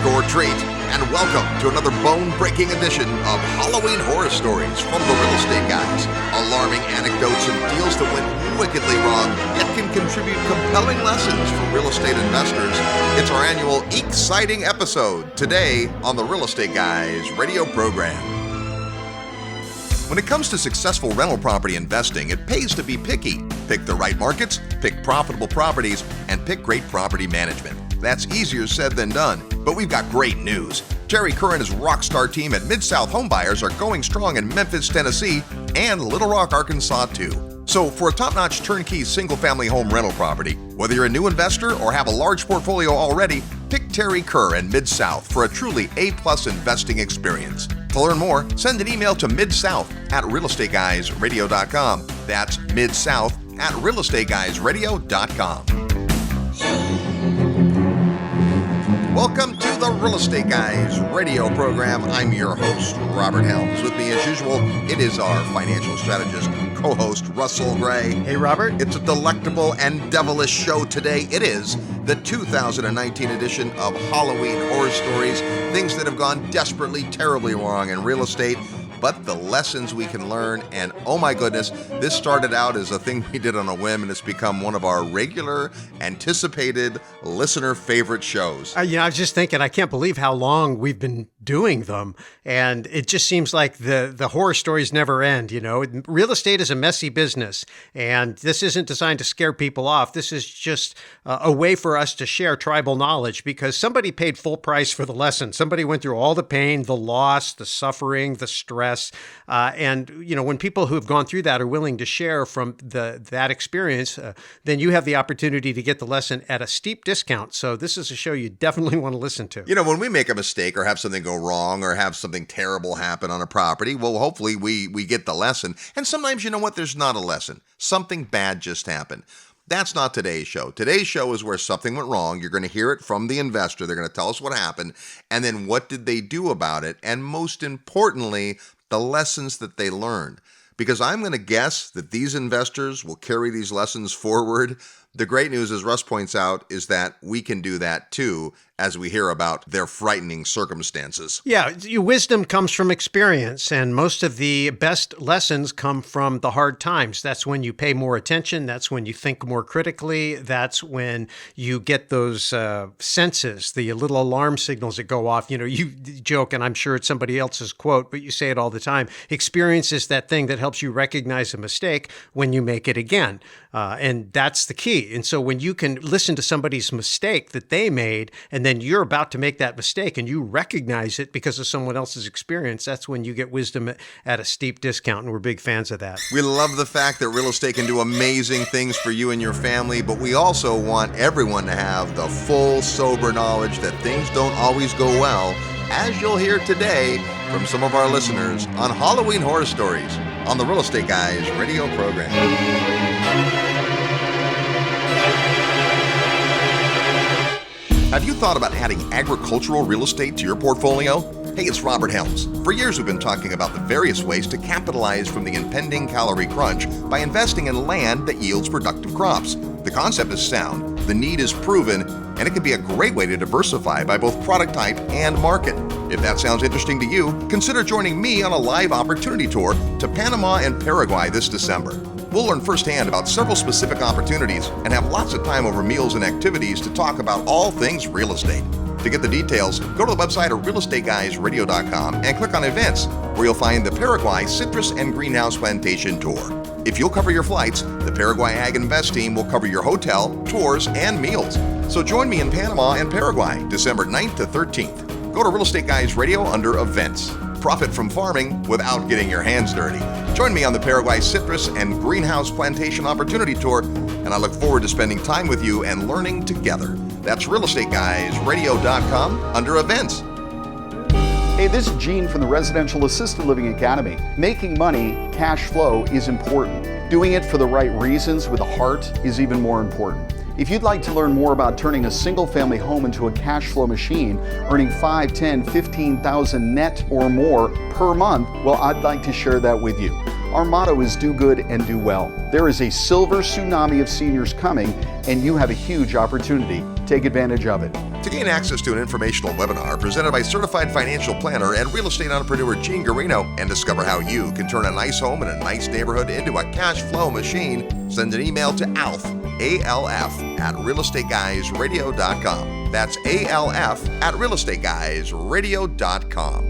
or treat, and welcome to another bone-breaking edition of Halloween Horror Stories from the Real Estate Guys. Alarming anecdotes and deals that went wickedly wrong, yet can contribute compelling lessons for real estate investors. It's our annual exciting episode today on the Real Estate Guys radio program. When it comes to successful rental property investing, it pays to be picky. Pick the right markets, pick profitable properties, and pick great property management. That's easier said than done, but we've got great news. Terry Kerr and his rockstar team at Mid-South Homebuyers are going strong in Memphis, Tennessee, and Little Rock, Arkansas, too. So for a top-notch turnkey single-family home rental property, whether you're a new investor or have a large portfolio already, pick Terry Kerr and Mid-South for a truly A-plus investing experience. To learn more, send an email to midsouth@realestateguysradio.com. That's midsouth@realestateguysradio.com. Welcome to the Real Estate Guys radio program. I'm your host, Robert Helms. With me, as usual, it is our financial strategist, co-host, Russell Gray. Hey, Robert. It's a delectable and devilish show today. It is the 2019 edition of Halloween Horror Stories, things that have gone desperately, terribly wrong in real estate, but the lessons we can learn. And oh my goodness, this started out as a thing we did on a whim, and it's become one of our regular, anticipated, listener favorite shows. I was just thinking, I can't believe how long we've been doing them. And it just seems like the horror stories never end. You know, real estate is a messy business, and this isn't designed to scare people off. This is just a way for us to share tribal knowledge, because somebody paid full price for the lesson. Somebody went through all the pain, the loss, the suffering, the stress. And, you know, when people who have gone through that are willing to share from that experience, then you have the opportunity to get the lesson at a steep discount. So this is a show you definitely want to listen to. You know, when we make a mistake or have something go wrong or have something terrible happen on a property, well, hopefully we get the lesson. And sometimes, you know what, there's not a lesson. Something bad just happened. That's not today's show. Today's show is where something went wrong. You're going to hear it from the investor. They're going to tell us what happened, and then what did they do about it, and most importantly, the lessons that they learned. Because I'm going to guess that these investors will carry these lessons forward. The great news, as Russ points out, is that we can do that too, as we hear about their frightening circumstances. Yeah, wisdom comes from experience, and most of the best lessons come from the hard times. That's when you pay more attention. That's when you think more critically. That's when you get those senses, the little alarm signals that go off. You know, you joke, and I'm sure it's somebody else's quote, but you say it all the time. Experience is that thing that helps you recognize a mistake when you make it again. And that's the key. And so when you can listen to somebody's mistake that they made, and then you're about to make that mistake and you recognize it because of someone else's experience, that's when you get wisdom at a steep discount. And we're big fans of that. We love the fact that real estate can do amazing things for you and your family, but we also want everyone to have the full, sober knowledge that things don't always go well, as you'll hear today from some of our listeners on Halloween Horror Stories on the Real Estate Guys radio program. Have you thought about adding agricultural real estate to your portfolio? Hey, it's Robert Helms. For years, we've been talking about the various ways to capitalize from the impending calorie crunch by investing in land that yields productive crops. The concept is sound, the need is proven, and it can be a great way to diversify by both product type and market. If that sounds interesting to you, consider joining me on a live opportunity tour to Panama and Paraguay this December. We'll learn firsthand about several specific opportunities and have lots of time over meals and activities to talk about all things real estate. To get the details, go to the website at realestateguysradio.com and click on events, where you'll find the Paraguay Citrus and Greenhouse Plantation Tour. If you'll cover your flights, the Paraguay Ag Invest team will cover your hotel, tours, and meals. So join me in Panama and Paraguay, December 9th to 13th. Go to Real Estate Guys Radio under Events. Profit from farming without getting your hands dirty. Join me on the Paraguay Citrus and Greenhouse Plantation Opportunity Tour, and I look forward to spending time with you and learning together. That's realestateguysradio.com under Events. Hey, this is Gene from the Residential Assisted Living Academy. Making money, cash flow is important. Doing it for the right reasons with a heart is even more important. If you'd like to learn more about turning a single-family home into a cash flow machine, earning $5,000, $10,000, $15,000 net or more per month, well, I'd like to share that with you. Our motto is do good and do well. There is a silver tsunami of seniors coming, and you have a huge opportunity. Take advantage of it. To gain access to an informational webinar presented by certified financial planner and real estate entrepreneur Gene Garino, and discover how you can turn a nice home in a nice neighborhood into a cash flow machine, send an email to ALF, A-L-F, at realestateguysradio.com. That's ALF at realestateguysradio.com.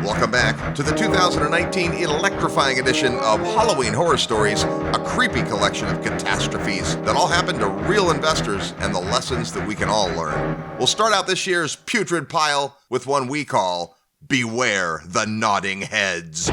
Welcome back to the 2019 electrifying edition of Halloween Horror Stories, a creepy collection of catastrophes that all happen to real investors and the lessons that we can all learn. We'll start out this year's putrid pile with one we call Beware the Nodding Heads.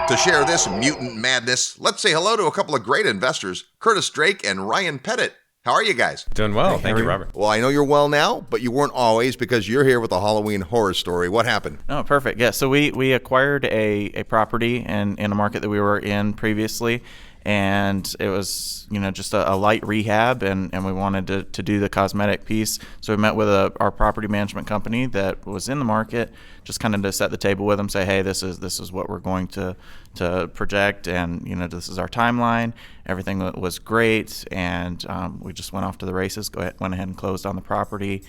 To share this mutant madness, let's say hello to a couple of great investors, Curtis Drake and Ryan Pettit. How are you guys? Doing well. Thank you, Robert. Well, I know you're well now, but you weren't always, because you're here with a Halloween horror story. What happened? Oh, perfect. Yeah, so we acquired a property in a market that we were in previously, and it was just a light rehab, and we wanted to do the cosmetic piece. So we met with our property management company that was in the market, just kind of to set the table with them, say, hey, this is what we're going to project, and this is our timeline. Everything was great, and we just went off to the races. Went ahead and closed on the property,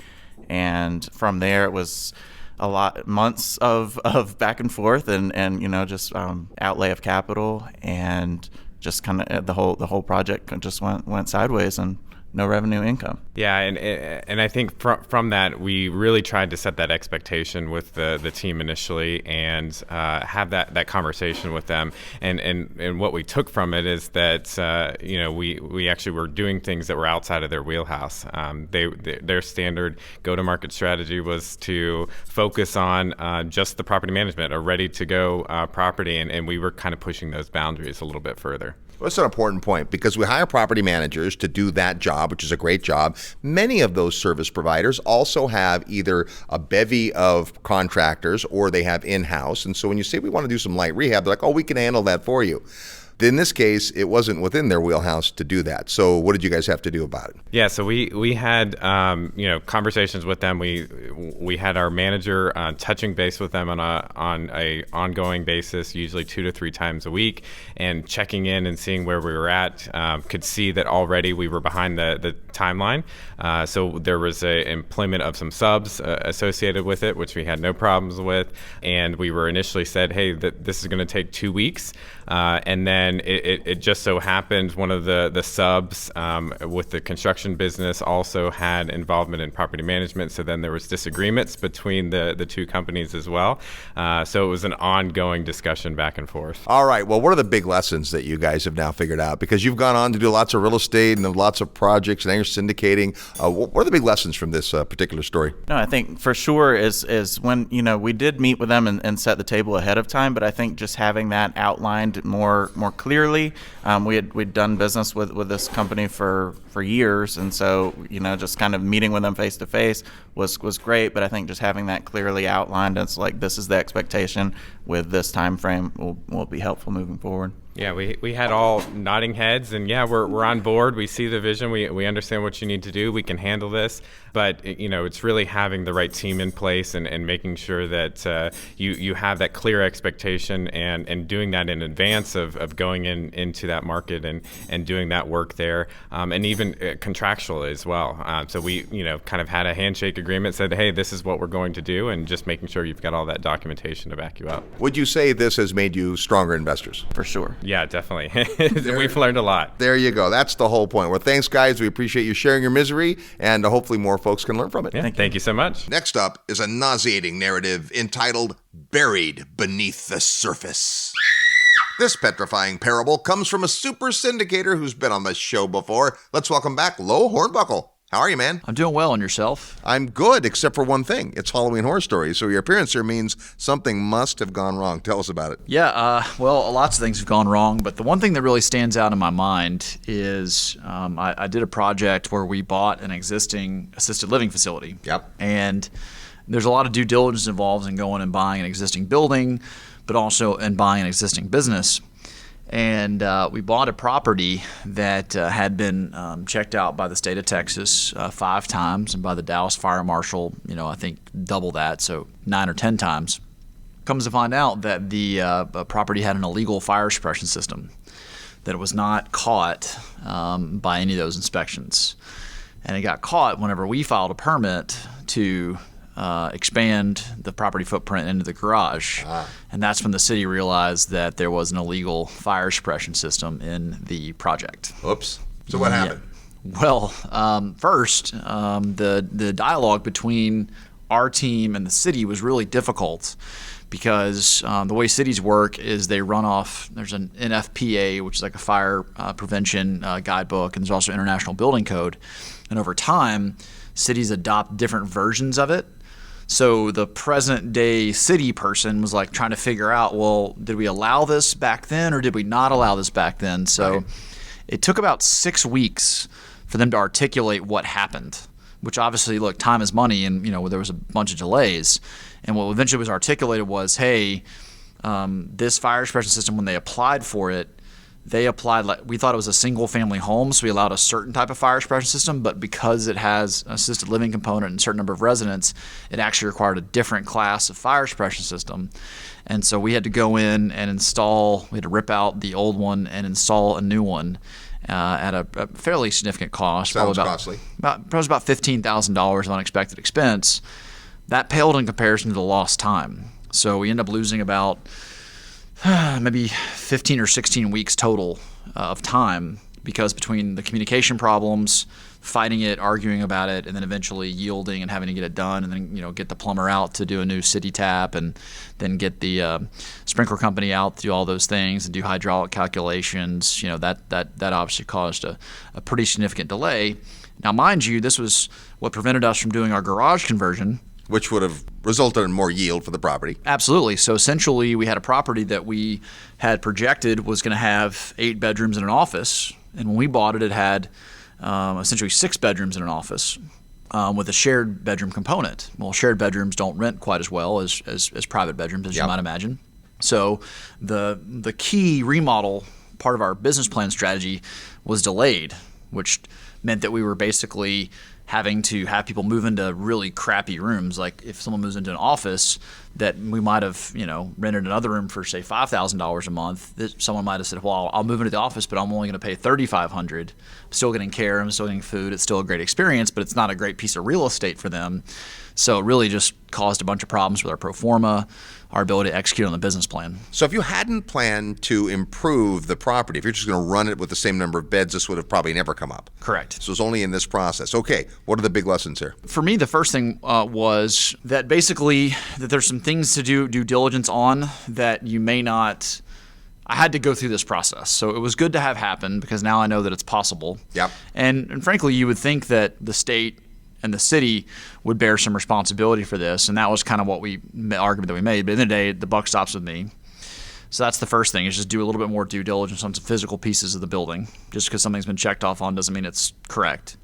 and from there it was a lot months of back and forth, and just outlay of capital, and just kind of the whole project just went sideways, and no revenue income. Yeah, and I think from that, we really tried to set that expectation with the team initially, and have that conversation with them. And what we took from it is that we actually were doing things that were outside of their wheelhouse. Their standard go-to-market strategy was to focus on just the property management, a ready-to-go property, and we were kind of pushing those boundaries a little bit further. Well, that's an important point, because we hire property managers to do that job, which is a great job. Many of those service providers also have either a bevy of contractors or they have in-house. And so when you say we want to do some light rehab, they're like, oh, we can handle that for you. In this case, it wasn't within their wheelhouse to do that. So what did you guys have to do about it? Yeah, so we had conversations with them. We had our manager touching base with them on a ongoing basis, usually 2 to 3 times a week, and checking in and seeing where we were at. Could see that already we were behind the timeline. So there was a employment of some subs associated with it, which we had no problems with. And we were initially said, hey, this is going to take 2 weeks. And then it just so happened one of the subs with the construction business also had involvement in property management. So then there was disagreements between the two companies as well. So it was an ongoing discussion back and forth. All right. Well, what are the big lessons that you guys have now figured out? Because you've gone on to do lots of real estate and lots of projects, and now you're syndicating. What are the big lessons from this particular story? No, I think for sure is when, we did meet with them and set the table ahead of time, but I think just having that outlined more clearly. We'd done business with this company for years, and so just kind of meeting with them face to face was great. But I think just having that clearly outlined, it's like this is the expectation with this time frame will be helpful moving forward. Yeah, we had all nodding heads, and yeah, we're on board. We see the vision. We understand what you need to do. We can handle this. But it's really having the right team in place and making sure that you have that clear expectation and doing that in advance of going into that market and doing that work there, and even contractual as well. So we kind of had a handshake agreement, said, hey, this is what we're going to do, and just making sure you've got all that documentation to back you up. Would you say this has made you stronger investors? For sure. Yeah, definitely. We've learned a lot. There you go. That's the whole point. Well, thanks, guys. We appreciate you sharing your misery, and hopefully more folks can learn from it. Yeah, thank you so much. Next up is a nauseating narrative entitled Buried Beneath the Surface. This petrifying parable comes from a super syndicator who's been on this show before. Let's welcome back Lo Hornbuckle. How are you, man? I'm doing well, and yourself? I'm good, except for one thing. It's Halloween Horror Stories, so your appearance here means something must have gone wrong. Tell us about it. Yeah, well, lots of things have gone wrong, but the one thing that really stands out in my mind is I did a project where we bought an existing assisted living facility. Yep. And there's a lot of due diligence involved in going and buying an existing building, but also in buying an existing business. And we bought a property that had been checked out by the state of Texas 5 times, and by the Dallas Fire Marshal, I think double that, so 9 or 10 times. Comes to find out that the property had an illegal fire suppression system, that it was not caught by any of those inspections. And it got caught whenever we filed a permit to expand the property footprint into the garage. And that's when the city realized that there was an illegal fire suppression system in the project. Oops. So what happened? Well, first, the dialogue between our team and the city was really difficult, because the way cities work is they run off, there's an NFPA, which is like a fire prevention guidebook, and there's also International Building Code. And over time, cities adopt different versions of it. So the present day city person was like trying to figure out, well, did we allow this back then or did we not allow this back then? So it took about 6 weeks for them to articulate what happened, which obviously, look, time is money, and there was a bunch of delays. And what eventually was articulated was, hey, this fire suppression system, when they applied for it, they applied, like, we thought it was a single family home, so we allowed a certain type of fire suppression system, but because it has an assisted living component and a certain number of residents, it actually required a different class of fire suppression system. And so we had to go in and we had to rip out the old one and install a new one at a fairly significant cost. Sounds costly. Probably about $15,000 of unexpected expense. That paled in comparison to the lost time. So we end up losing about maybe 15 or 16 weeks total of time, because between the communication problems, fighting it, arguing about it, and then eventually yielding and having to get it done, and then get the plumber out to do a new city tap, and then get the sprinkler company out to do all those things and do hydraulic calculations, that obviously caused a pretty significant delay. Now, mind you, this was what prevented us from doing our garage conversion, which would have resulted in more yield for the property. Absolutely. So essentially, we had a property that we had projected was going to have 8 bedrooms and an office. And when we bought it, it had essentially 6 bedrooms and an office with a shared bedroom component. Well, shared bedrooms don't rent quite as well as private bedrooms, as you might imagine. So the key remodel part of our business plan strategy was delayed, which meant that we were basically having to have people move into really crappy rooms. Like if someone moves into an office that we might have, rented another room for, say, $5,000 a month, someone might have said, well, I'll move into the office, but I'm only going to pay $3,500. I'm still getting care, I'm still getting food, it's still a great experience, but it's not a great piece of real estate for them. So it really just caused a bunch of problems with our pro forma, our ability to execute on the business plan. So if you hadn't planned to improve the property, if you're just going to run it with the same number of beds, this would have probably never come up. Correct. So it's only in this process. Okay, what are the big lessons here? For me, the first thing was that basically that there's some things to do due diligence on that you may not. I had to go through this process. So it was good to have happen, because now I know that it's possible. Yep. And frankly, you would think that the state and the city would bear some responsibility for this, and that was kind of argument that we made. But at the end of the day, the buck stops with me. So that's the first thing, is just do a little bit more due diligence on some physical pieces of the building. Just because something's been checked off on doesn't mean it's correct.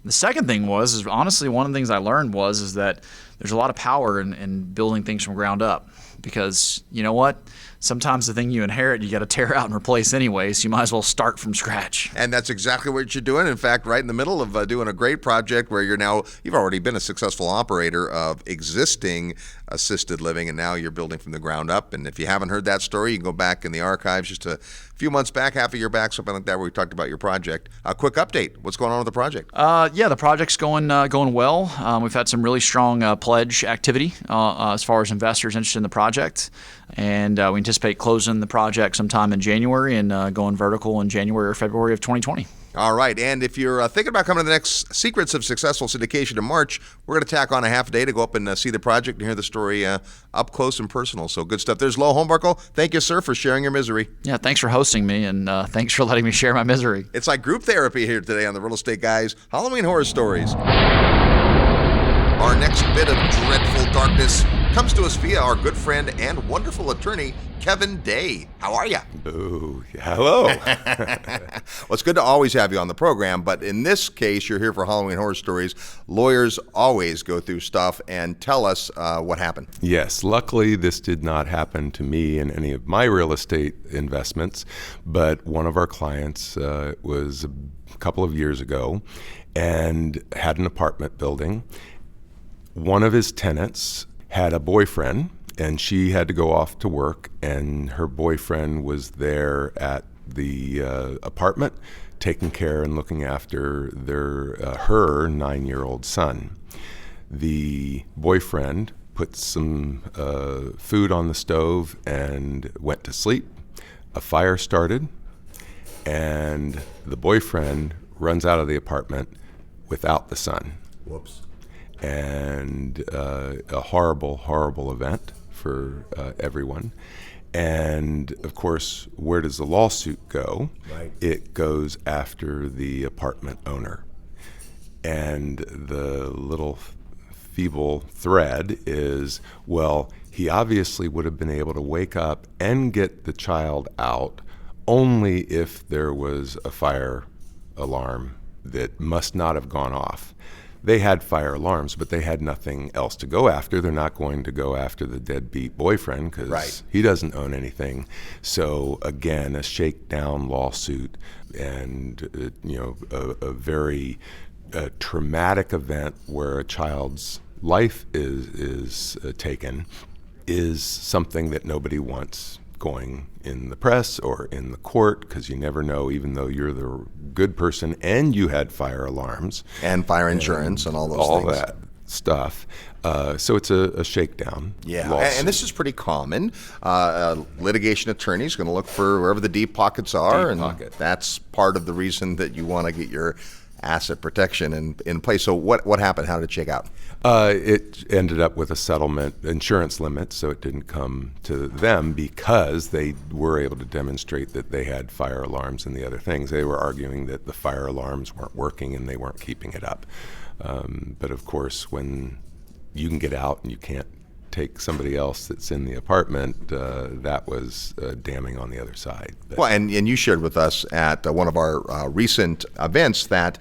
The second thing is honestly, one of the things I learned is that there's a lot of power in building things from ground up, because you know what? Sometimes the thing you inherit, you got to tear out and replace anyway, so you might as well start from scratch. And that's exactly what you're doing. In fact, right in the middle of doing a great project where you've already been a successful operator of existing assisted living, and now you're building from the ground up. And if you haven't heard that story, you can go back in the archives just a few months back, half a year back, something like that, where we talked about your project. A quick update. What's going on with the project? The project's going well. We've had some really strong pledge activity as far as investors interested in the project. And we anticipate closing the project sometime in January and going vertical in January or February of 2020. All right. And if you're thinking about coming to the next Secrets of Successful Syndication in March, we're going to tack on a half a day to go up and see the project and hear the story up close and personal. So good stuff. There's Lo Holmbarkle. Thank you, sir, for sharing your misery. Yeah, thanks for hosting me, and thanks for letting me share my misery. It's like group therapy here today on the Real Estate Guys Halloween Horror Stories. Our next bit of dreadful darkness comes to us via our good friend and wonderful attorney, Kevin Day. How are you? Ooh, hello. Well, it's good to always have you on the program, but in this case, you're here for Halloween Horror Stories. Lawyers always go through stuff and tell us what happened. Yes, luckily this did not happen to me in any of my real estate investments, but one of our clients was a couple of years ago and had an apartment building. One of his tenants had a boyfriend, and she had to go off to work, and her boyfriend was there at the apartment taking care and looking after her 9-year-old son. The boyfriend put some food on the stove and went to sleep. A fire started, and the boyfriend runs out of the apartment without the son. Whoops. And a horrible, horrible event for everyone. And of course, where does the lawsuit go? Right. It goes after the apartment owner. And the little feeble thread is, well, he obviously would have been able to wake up and get the child out only if there was a fire alarm that must not have gone off. They had fire alarms, but they had nothing else to go after. They're not going to go after the deadbeat boyfriend because he doesn't own anything. So again, a shakedown lawsuit and a very traumatic event where a child's life is taken is something that nobody wants going in the press or in the court, because you never know, even though you're the good person and you had fire alarms And fire insurance and all those all things. that stuff. So it's a shakedown lawsuit. And this is pretty common. Litigation attorney's going to look for wherever the deep pockets are, Deep and pocket. that's part of the reason that you want to get your asset protection in place. So what happened? How did it shake out? It ended up with a settlement insurance limit, so it didn't come to them because they were able to demonstrate that they had fire alarms and the other things. They were arguing that the fire alarms weren't working and they weren't keeping it up. But of course, when you can get out and you can't take somebody else that's in the apartment, that was damning on the other side. But Well, and you shared with us at one of our recent events that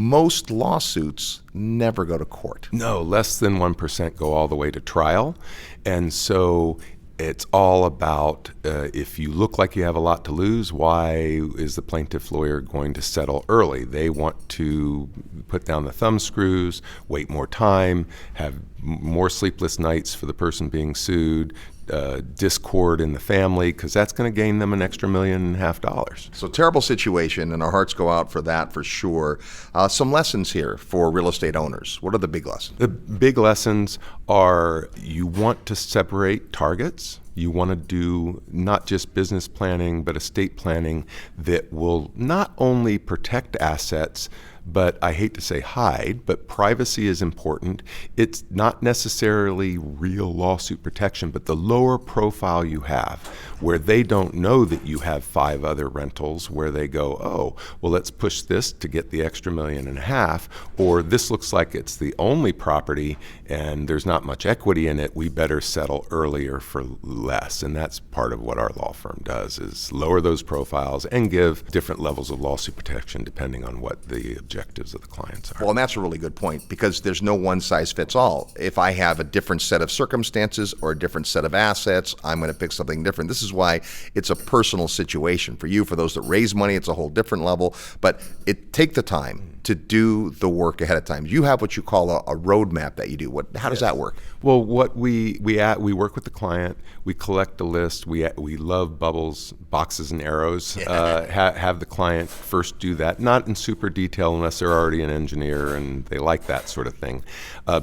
most lawsuits never go to court. no, less than 1% go all the way to trial. And so it's all about if you look like you have a lot to lose, why is the plaintiff lawyer going to settle early? They want to put down the thumb screws, wait more time, have more sleepless nights for the person being sued, discord in the family, because that's going to gain them an extra $1.5 million. So terrible situation, and our hearts go out for that for sure. Some lessons here for real estate owners. What are the big lessons? The big lessons are you want to separate targets. You want to do not just business planning, but estate planning that will not only protect assets, but I hate to say hide, but privacy is important. It's not necessarily real lawsuit protection, but the lower profile you have, where they don't know that you have 5 other rentals, where they go, oh, well, let's push this to get the extra $1.5 million, or this looks like it's the only property and there's not much equity in it, we better settle earlier for less. And that's part of what our law firm does, is lower those profiles and give different levels of lawsuit protection depending on what the objectives of the clients are. Well, and that's a really good point, because there's no one size fits all. If I have a different set of circumstances or a different set of assets, I'm going to pick something different. This is why it's a personal situation. For you, for those that raise money, it's a whole different level. But take the time to do the work ahead of time. You have what you call a roadmap that you do. How does that work? Well, what we work with the client. We collect a list. We love bubbles, boxes, and arrows. Have the client first do that, not in super detail unless they're already an engineer and they like that sort of thing,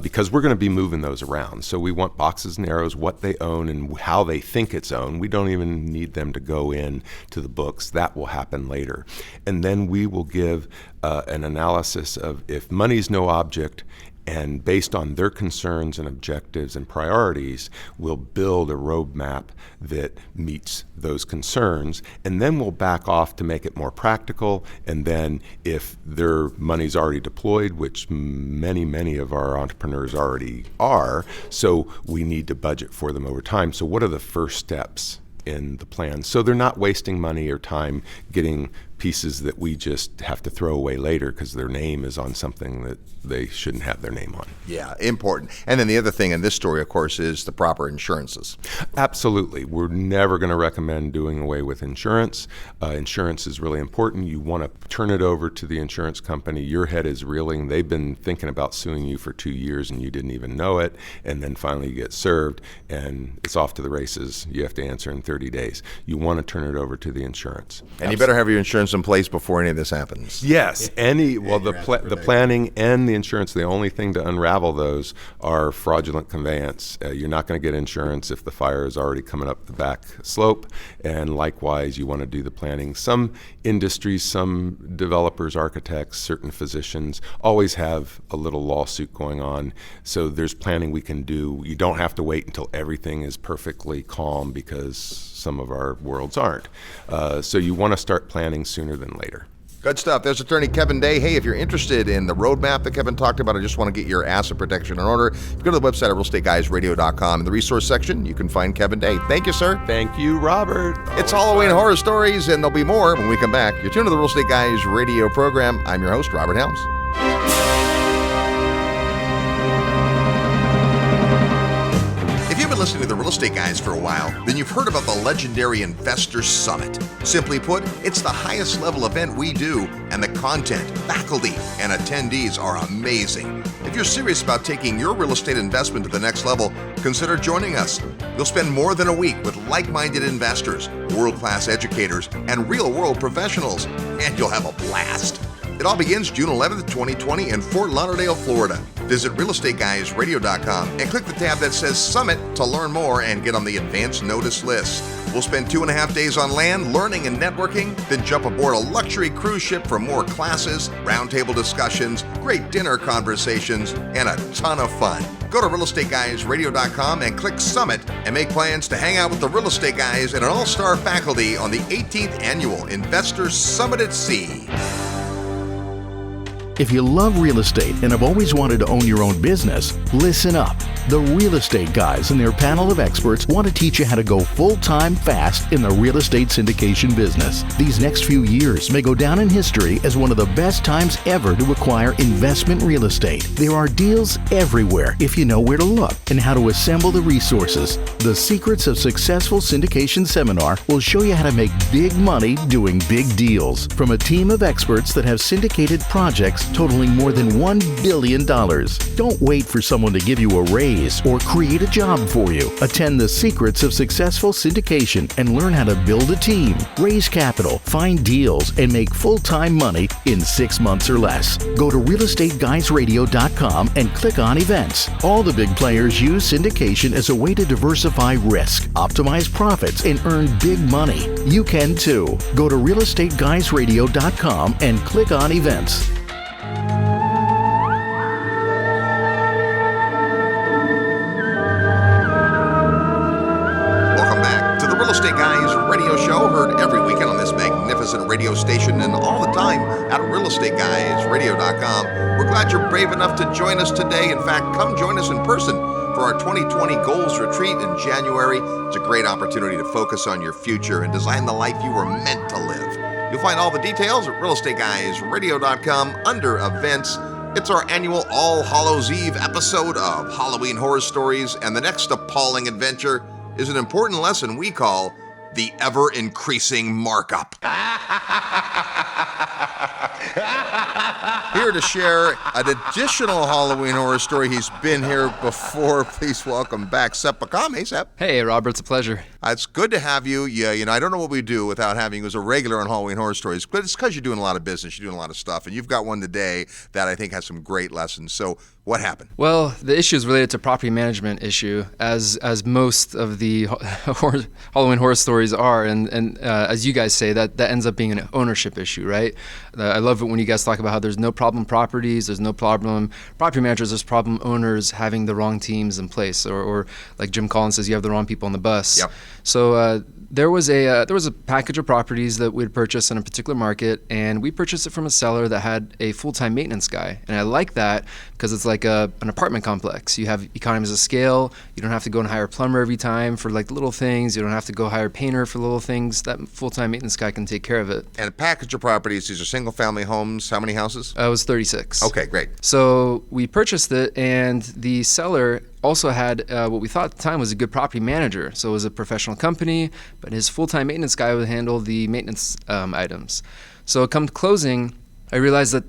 because we're going to be moving those around. So we want boxes and arrows, what they own and how they think it's owned. We don't even need them to go in to the books. That will happen later, and then we will give an analysis of if money's no object, and based on their concerns and objectives and priorities, we'll build a roadmap that meets those concerns, and then we'll back off to make it more practical. And then if their money's already deployed, which many of our entrepreneurs already are, so we need to budget for them over time. So what are the first steps in the plan, so they're not wasting money or time getting pieces that we just have to throw away later because their name is on something that they shouldn't have their name on. Yeah, important. And then the other thing in this story, of course, is the proper insurances. Absolutely. We're never going to recommend doing away with insurance. Insurance is really important. You want to turn it over to the insurance company. Your head is reeling. They've been thinking about suing you for 2 years and you didn't even know it. And then finally you get served and it's off to the races. You have to answer in 30 days. You want to turn it over to the insurance. And you better have your insurance in place before any of this happens. Yes. The planning and the insurance, the only thing to unravel those are fraudulent conveyance. You're not going to get insurance if the fire is already coming up the back slope. And likewise, you want to do the planning. Some industries, some developers, architects, certain physicians always have a little lawsuit going on. So there's planning we can do. You don't have to wait until everything is perfectly calm because some of our worlds aren't. So you want to start planning sooner than later. Good stuff. There's attorney Kevin Day. Hey, if you're interested in the roadmap that Kevin talked about, I just want to get your asset protection in order, go to the website at realestateguysradio.com. In the resource section, you can find Kevin Day. Thank you, sir. Thank you, Robert. It's Halloween Horror Stories, and there'll be more when we come back. You're tuned to the Real Estate Guys radio program. I'm your host, Robert Helms. If you've been listening to the Real Estate Guys for a while, then you've heard about the legendary Investor Summit. Simply put, it's the highest level event we do, and the content, faculty, and attendees are amazing. If you're serious about taking your real estate investment to the next level, consider joining us. You'll spend more than a week with like-minded investors, world-class educators, and real-world professionals, and you'll have a blast. It all begins June 11th, 2020 in Fort Lauderdale, Florida. Visit realestateguysradio.com and click the tab that says Summit to learn more and get on the advance notice list. We'll spend 2.5 days on land learning and networking, then jump aboard a luxury cruise ship for more classes, roundtable discussions, great dinner conversations, and a ton of fun. Go to realestateguysradio.com and click Summit and make plans to hang out with the real estate guys and an all-star faculty on the 18th Annual Investor Summit at Sea. If you love real estate and have always wanted to own your own business, listen up. The Real Estate Guys and their panel of experts want to teach you how to go full-time fast in the real estate syndication business. These next few years may go down in history as one of the best times ever to acquire investment real estate. There are deals everywhere if you know where to look and how to assemble the resources. The Secrets of Successful Syndication seminar will show you how to make big money doing big deals from a team of experts that have syndicated projects totaling more than $1 billion. Don't wait for someone to give you a raise or create a job for you. Attend the Secrets of Successful Syndication and learn how to build a team, raise capital, find deals, and make full-time money in 6 months or less. Go to realestateguysradio.com and click on events. All the big players use syndication as a way to diversify risk, optimize profits, and earn big money. You can too. Go to realestateguysradio.com and click on events. Real Estate Guys radio show, heard every weekend on this magnificent radio station and all the time at realestateguysradio.com. We're glad you're brave enough to join us today. In fact, come join us in person for our 2020 Goals Retreat in January. It's a great opportunity to focus on your future and design the life you were meant to live. You'll find all the details at realestateguysradio.com under events. It's our annual All Hallows Eve episode of Halloween Horror Stories, and the next appalling adventure is an important lesson we call the ever-increasing markup. Here to share an additional Halloween horror story. He's been here before. Please welcome back Sep Bakam. Hey, Sep. Hey, Robert. It's a pleasure. It's good to have you. Yeah, I don't know what we do without having you as a regular on Halloween Horror Stories, but it's because you're doing a lot of business, you're doing a lot of stuff, and you've got one today that I think has some great lessons. So what happened? Well, the issue is related to property management issue, as most of the Halloween Horror Stories are, and as you guys say, that ends up being an ownership issue, right? I love it when you guys talk about how there's no problem properties, there's no problem property managers, there's problem owners having the wrong teams in place, or like Jim Collins says, you have the wrong people on the bus. Yep. So there was a package of properties that we'd purchased in a particular market, and we purchased it from a seller that had a full-time maintenance guy, and I like that because it's like, like an apartment complex. You have economies of scale. You don't have to go and hire a plumber every time for like little things. You don't have to go hire a painter for little things. That full-time maintenance guy can take care of it. And a package of properties, these are single-family homes. How many houses? It was 36. Okay, great. So we purchased it, and the seller also had what we thought at the time was a good property manager. So it was a professional company, but his full-time maintenance guy would handle the maintenance items. So come to closing, I realized that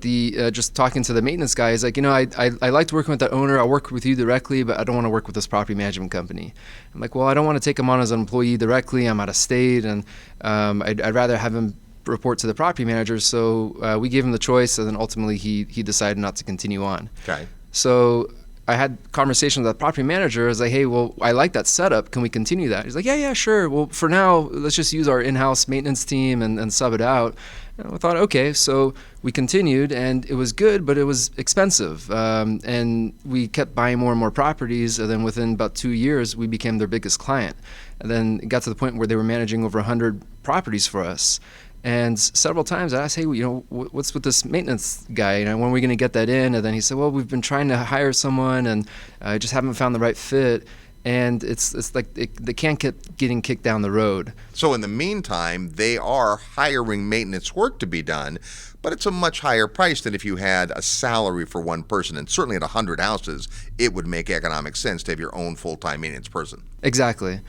just talking to the maintenance guy, he's like, I liked working with that owner. I'll work with you directly, but I don't want to work with this property management company. I'm like, well, I don't want to take him on as an employee directly. I'm out of state, and I'd rather have him report to the property manager. So we gave him the choice, and then ultimately he decided not to continue on. Okay. So I had conversations with the property manager. I was like, hey, well, I like that setup. Can we continue that? He's like, yeah, sure. Well, for now, let's just use our in-house maintenance team and sub it out. And I thought, okay. So we continued, and it was good, but it was expensive. And we kept buying more and more properties. And then within about 2 years, we became their biggest client. And then it got to the point where they were managing over 100 properties for us. And several times I asked, hey, what's with this maintenance guy? When are we going to get that in? And then he said, well, we've been trying to hire someone, and I just haven't found the right fit. And it's like they can't get getting kicked down the road. So in the meantime, they are hiring maintenance work to be done, but it's a much higher price than if you had a salary for one person. And certainly at 100 houses, it would make economic sense to have your own full-time maintenance person. Exactly.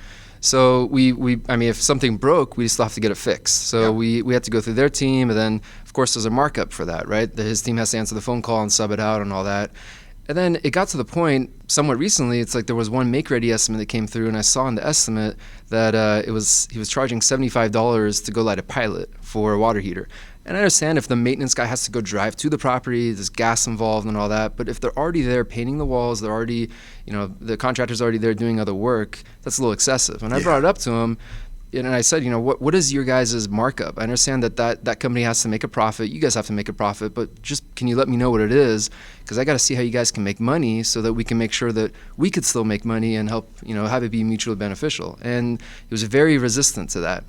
So I mean, if something broke, we still have to get it fixed. So we had to go through their team, and then of course there's a markup for that, right? His team has to answer the phone call and sub it out and all that. And then it got to the point somewhat recently, it's like there was one make-ready estimate that came through, and I saw in the estimate that he was charging $75 to go light a pilot for a water heater. And I understand if the maintenance guy has to go drive to the property, there's gas involved and all that, but if they're already there painting the walls, they're already, the contractor's already there doing other work, that's a little excessive. And I brought it up to him, and I said, what is your guys' markup? I understand that company has to make a profit, you guys have to make a profit, but just can you let me know what it is? Because I got to see how you guys can make money so that we can make sure that we could still make money and help, have it be mutually beneficial. And he was very resistant to that.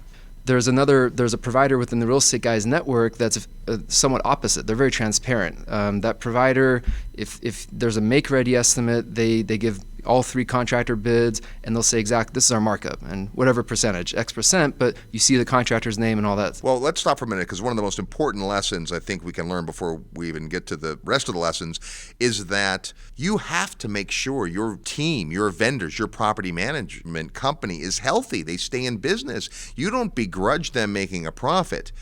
There's a provider within the real estate guys network that's somewhat opposite. They're very transparent. That provider, if there's a make-ready estimate, they give all 3 contractor bids, and they'll say this is our markup, and whatever percentage, X%, but you see the contractor's name and all that. Well, let's stop for a minute, because one of the most important lessons I think we can learn before we even get to the rest of the lessons is that you have to make sure your team, your vendors, your property management company is healthy. They stay in business. You don't begrudge them making a profit.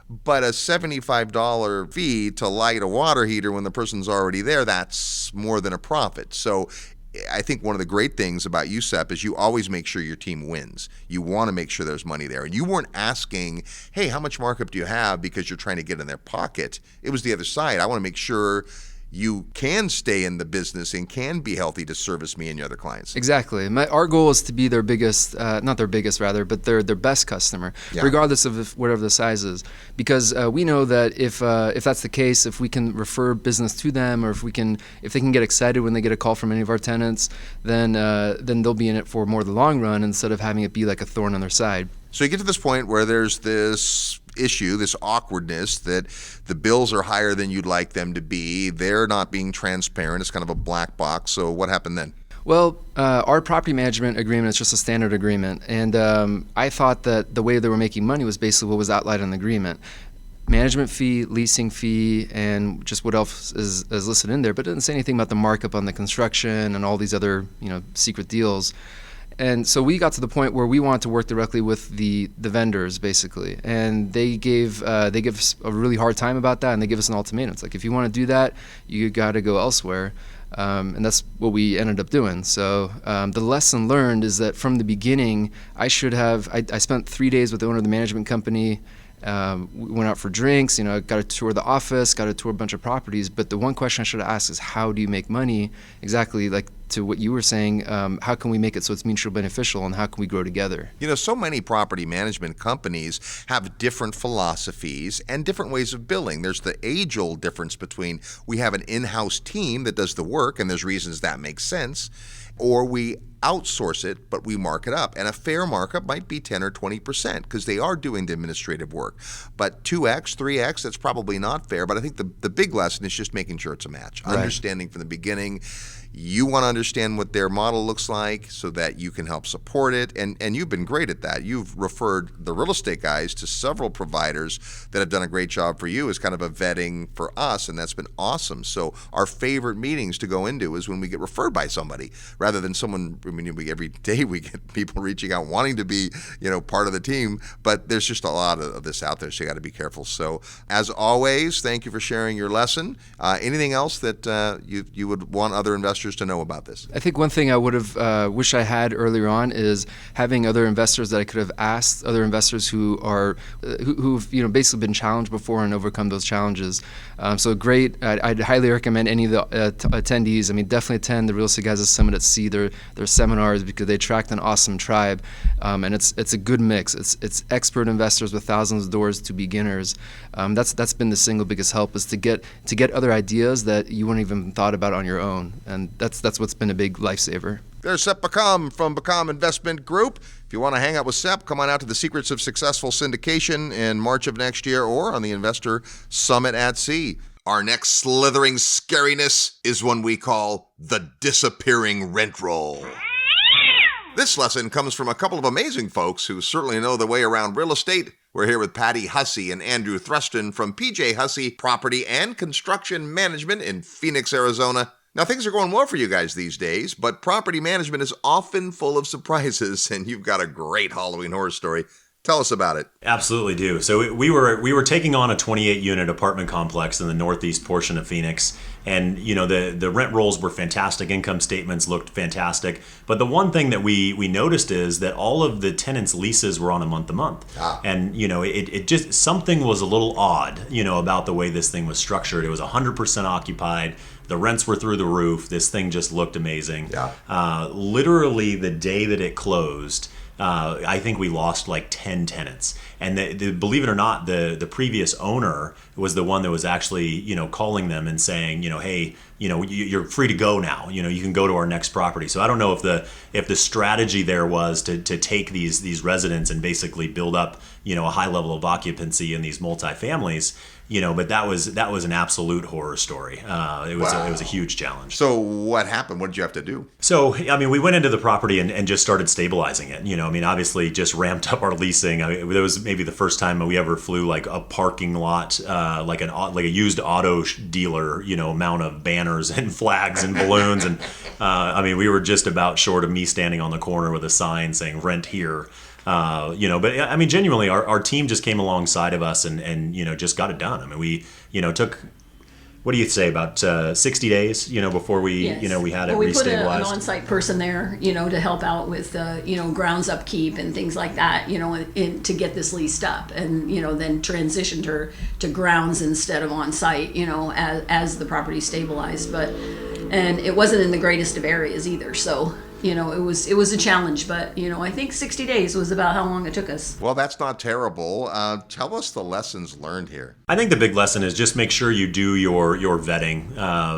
But a $75 fee to light a water heater when the person's already there, that's more than a profit. So I think one of the great things about USEP is you always make sure your team wins. You want to make sure there's money there. And you weren't asking, hey, how much markup do you have, because you're trying to get in their pocket. It was the other side. I want to make sure you can stay in the business and can be healthy to service me and your other clients. Exactly. Our goal is to be their biggest, not their biggest rather, but their best customer, regardless of whatever the size is. Because we know that if that's the case, if we can refer business to them, or if they can get excited when they get a call from any of our tenants, then they'll be in it for more the long run instead of having it be like a thorn on their side. So you get to this point where there's this issue, this awkwardness, that the bills are higher than you'd like them to be. They're not being transparent. It's kind of a black box. So what happened then? Well, our property management agreement is just a standard agreement. And I thought that the way they were making money was basically what was outlined in the agreement. Management fee, leasing fee, and just what else is listed in there. But it didn't say anything about the markup on the construction and all these other secret deals. And so we got to the point where we wanted to work directly with the vendors, basically. And they give us a really hard time about that, and they give us an ultimatum. It's like, if you want to do that, you got to go elsewhere. And that's what we ended up doing. So the lesson learned is that from the beginning, I spent 3 days with the owner of the management company. We went out for drinks, got to tour the office, got to tour a bunch of properties. But the one question I should have asked is, how do you make money? Exactly like to what you were saying, how can we make it so it's mutually beneficial, and how can we grow together? So many property management companies have different philosophies and different ways of billing. There's the age-old difference between we have an in-house team that does the work, and there's reasons that makes sense, or we outsource it, but we mark it up. And a fair markup might be 10 or 20% because they are doing the administrative work. But 2x, 3x, that's probably not fair. But I think the big lesson is just making sure it's a match. Right. Understanding from the beginning. You want to understand what their model looks like so that you can help support it. And you've been great at that. You've referred the real estate guys to several providers that have done a great job for you as kind of a vetting for us, and that's been awesome. So our favorite meetings to go into is when we get referred by somebody rather than someone. I mean, every day we get people reaching out wanting to be, part of the team, but there's just a lot of this out there, so you got to be careful. So as always, thank you for sharing your lesson. Anything else that you would want other investors to know about this? I think one thing I would have wished I had earlier on is having other investors that I could have asked, other investors who are who've basically been challenged before and overcome those challenges. So great. I'd highly recommend any of the attendees. I mean, definitely attend the Real Estate Guys Summit at Sea, their seminars, because they attract an awesome tribe, and it's a good mix. It's expert investors with thousands of doors to beginners. That's been the single biggest help, is to get other ideas that you wouldn't even thought about on your own, and that's what's been a big lifesaver. There's Sep Bakam from Bakam Investment Group. If you want to hang out with Sep, come on out to the Secrets of Successful Syndication in March of next year or on the Investor Summit at Sea. Our next slithering scariness is one we call the disappearing rent roll. This lesson comes from a couple of amazing folks who certainly know the way around real estate. We're here with Patty Hussey and Andrew Thruston from PJ Hussey Property and Construction Management in Phoenix, Arizona. Now, things are going well for you guys these days, but property management is often full of surprises, and you've got a great Halloween horror story. Tell us about it. Absolutely do. So we were taking on a 28-unit apartment complex in the northeast portion of Phoenix, and the rent rolls were fantastic. Income statements looked fantastic, but the one thing that we noticed is that all of the tenants' leases were on a month-to-month, and it just, something was a little odd, about the way this thing was structured. It was 100% occupied. The rents were through the roof. This thing just looked amazing. Literally the day that it closed, I think we lost like 10 tenants. And believe it or not, the previous owner was the one that was actually, calling them and saying, hey, you're free to go now. You can go to our next property. So I don't know if the strategy there was to take these residents and basically build up, a high level of occupancy in these multifamilies. But that was an absolute horror story. It was a huge challenge. So what happened? What did you have to do? So, we went into the property and just started stabilizing it. Obviously just ramped up our leasing. It was maybe the first time we ever flew like a parking lot, like a used auto dealer, amount of banners and flags and balloons. And, we were just about short of me standing on the corner with a sign saying rent here. But genuinely, our team just came alongside of us and just got it done. We took, what do you say, about 60 days, before we, yes. We had it we restabilized. We put an on-site person there, to help out with, grounds upkeep and things like that, to get this leased up, and, then transitioned her to grounds instead of on-site, as the property stabilized. And it wasn't in the greatest of areas either, so. It was a challenge, but, I think 60 days was about how long it took us. Well, that's not terrible. Tell us the lessons learned here. I think the big lesson is just make sure you do your vetting.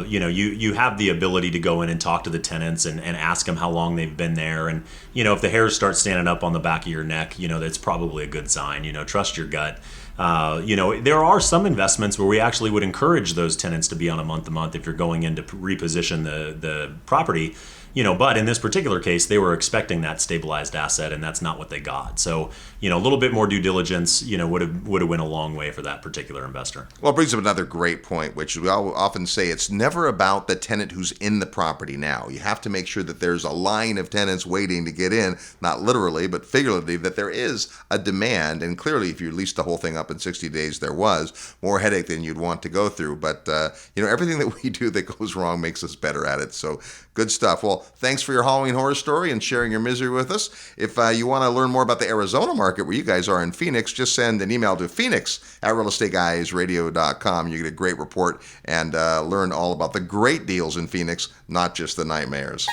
You have the ability to go in and talk to the tenants and ask them how long they've been there. And, if the hairs start standing up on the back of your neck, that's probably a good sign. Trust your gut. There are some investments where we actually would encourage those tenants to be on a month-to-month if you're going in to reposition the property. But in this particular case, they were expecting that stabilized asset, and that's not what they got. So, a little bit more due diligence, would have went a long way for that particular investor. Well, it brings up another great point, which we often say it's never about the tenant who's in the property now. You have to make sure that there's a line of tenants waiting to get in, not literally, but figuratively, that there is a demand. And clearly, if you leased the whole thing up in 60 days, there was more headache than you'd want to go through. But, everything that we do that goes wrong makes us better at it. So good stuff. Well, thanks for your Halloween horror story and sharing your misery with us. If you want to learn more about the Arizona market where you guys are in Phoenix, just send an email to phoenix@realestateguysradio.com. You get a great report and learn all about the great deals in Phoenix, not just the nightmares.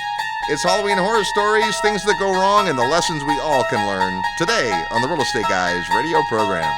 It's Halloween horror stories, things that go wrong, and the lessons we all can learn today on the Real Estate Guys radio program.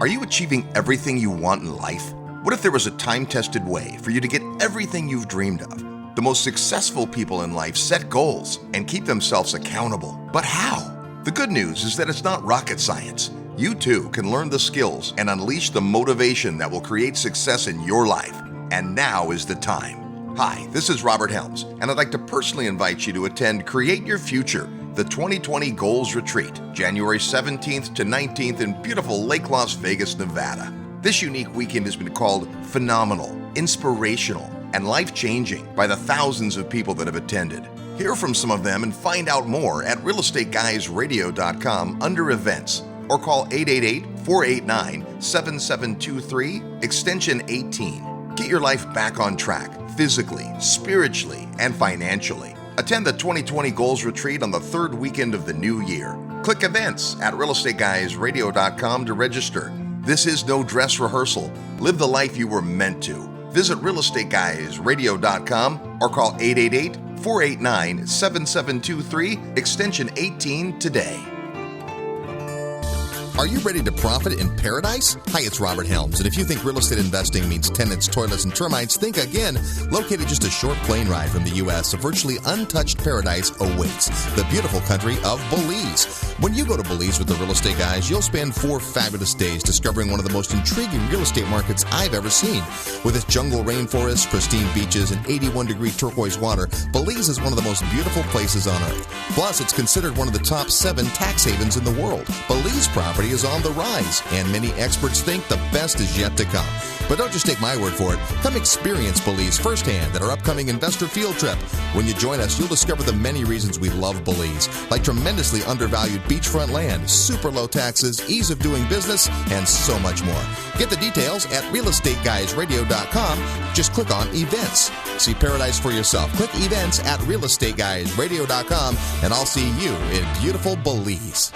Are you achieving everything you want in life? What if there was a time-tested way for you to get everything you've dreamed of? The most successful people in life set goals and keep themselves accountable. But how? The good news is that it's not rocket science. You too can learn the skills and unleash the motivation that will create success in your life. And now is the time. Hi, this is Robert Helms, and I'd like to personally invite you to attend Create Your Future, the 2020 Goals Retreat, January 17th to 19th in beautiful Lake Las Vegas, Nevada. This unique weekend has been called phenomenal, inspirational, and life-changing by the thousands of people that have attended. Hear from some of them and find out more at realestateguysradio.com under events, or call 888-489-7723, extension 18. Get your life back on track, physically, spiritually, and financially. Attend the 2020 Goals Retreat on the third weekend of the new year. Click events at realestateguysradio.com to register. This is no dress rehearsal. Live the life you were meant to. Visit realestateguysradio.com or call 888-489-7723, extension 18 today. Are you ready to profit in paradise? Hi, it's Robert Helms, and if you think real estate investing means tenants, toilets, and termites, think again. Located just a short plane ride from the U.S., a virtually untouched paradise awaits, the beautiful country of Belize. When you go to Belize with the Real Estate Guys, you'll spend 4 fabulous days discovering one of the most intriguing real estate markets I've ever seen. With its jungle rainforests, pristine beaches, and 81-degree turquoise water, Belize is one of the most beautiful places on earth. Plus, it's considered one of the top 7 tax havens in the world. Belize property is on the rise, and many experts think the best is yet to come. But don't just take my word for it. Come experience Belize firsthand at our upcoming investor field trip. When you join us, you'll discover the many reasons we love Belize, like tremendously undervalued beachfront land, super low taxes, ease of doing business, and so much more. Get the details at realestateguysradio.com. Just click on events. See paradise for yourself. Click events at realestateguysradio.com, and I'll see you in beautiful Belize.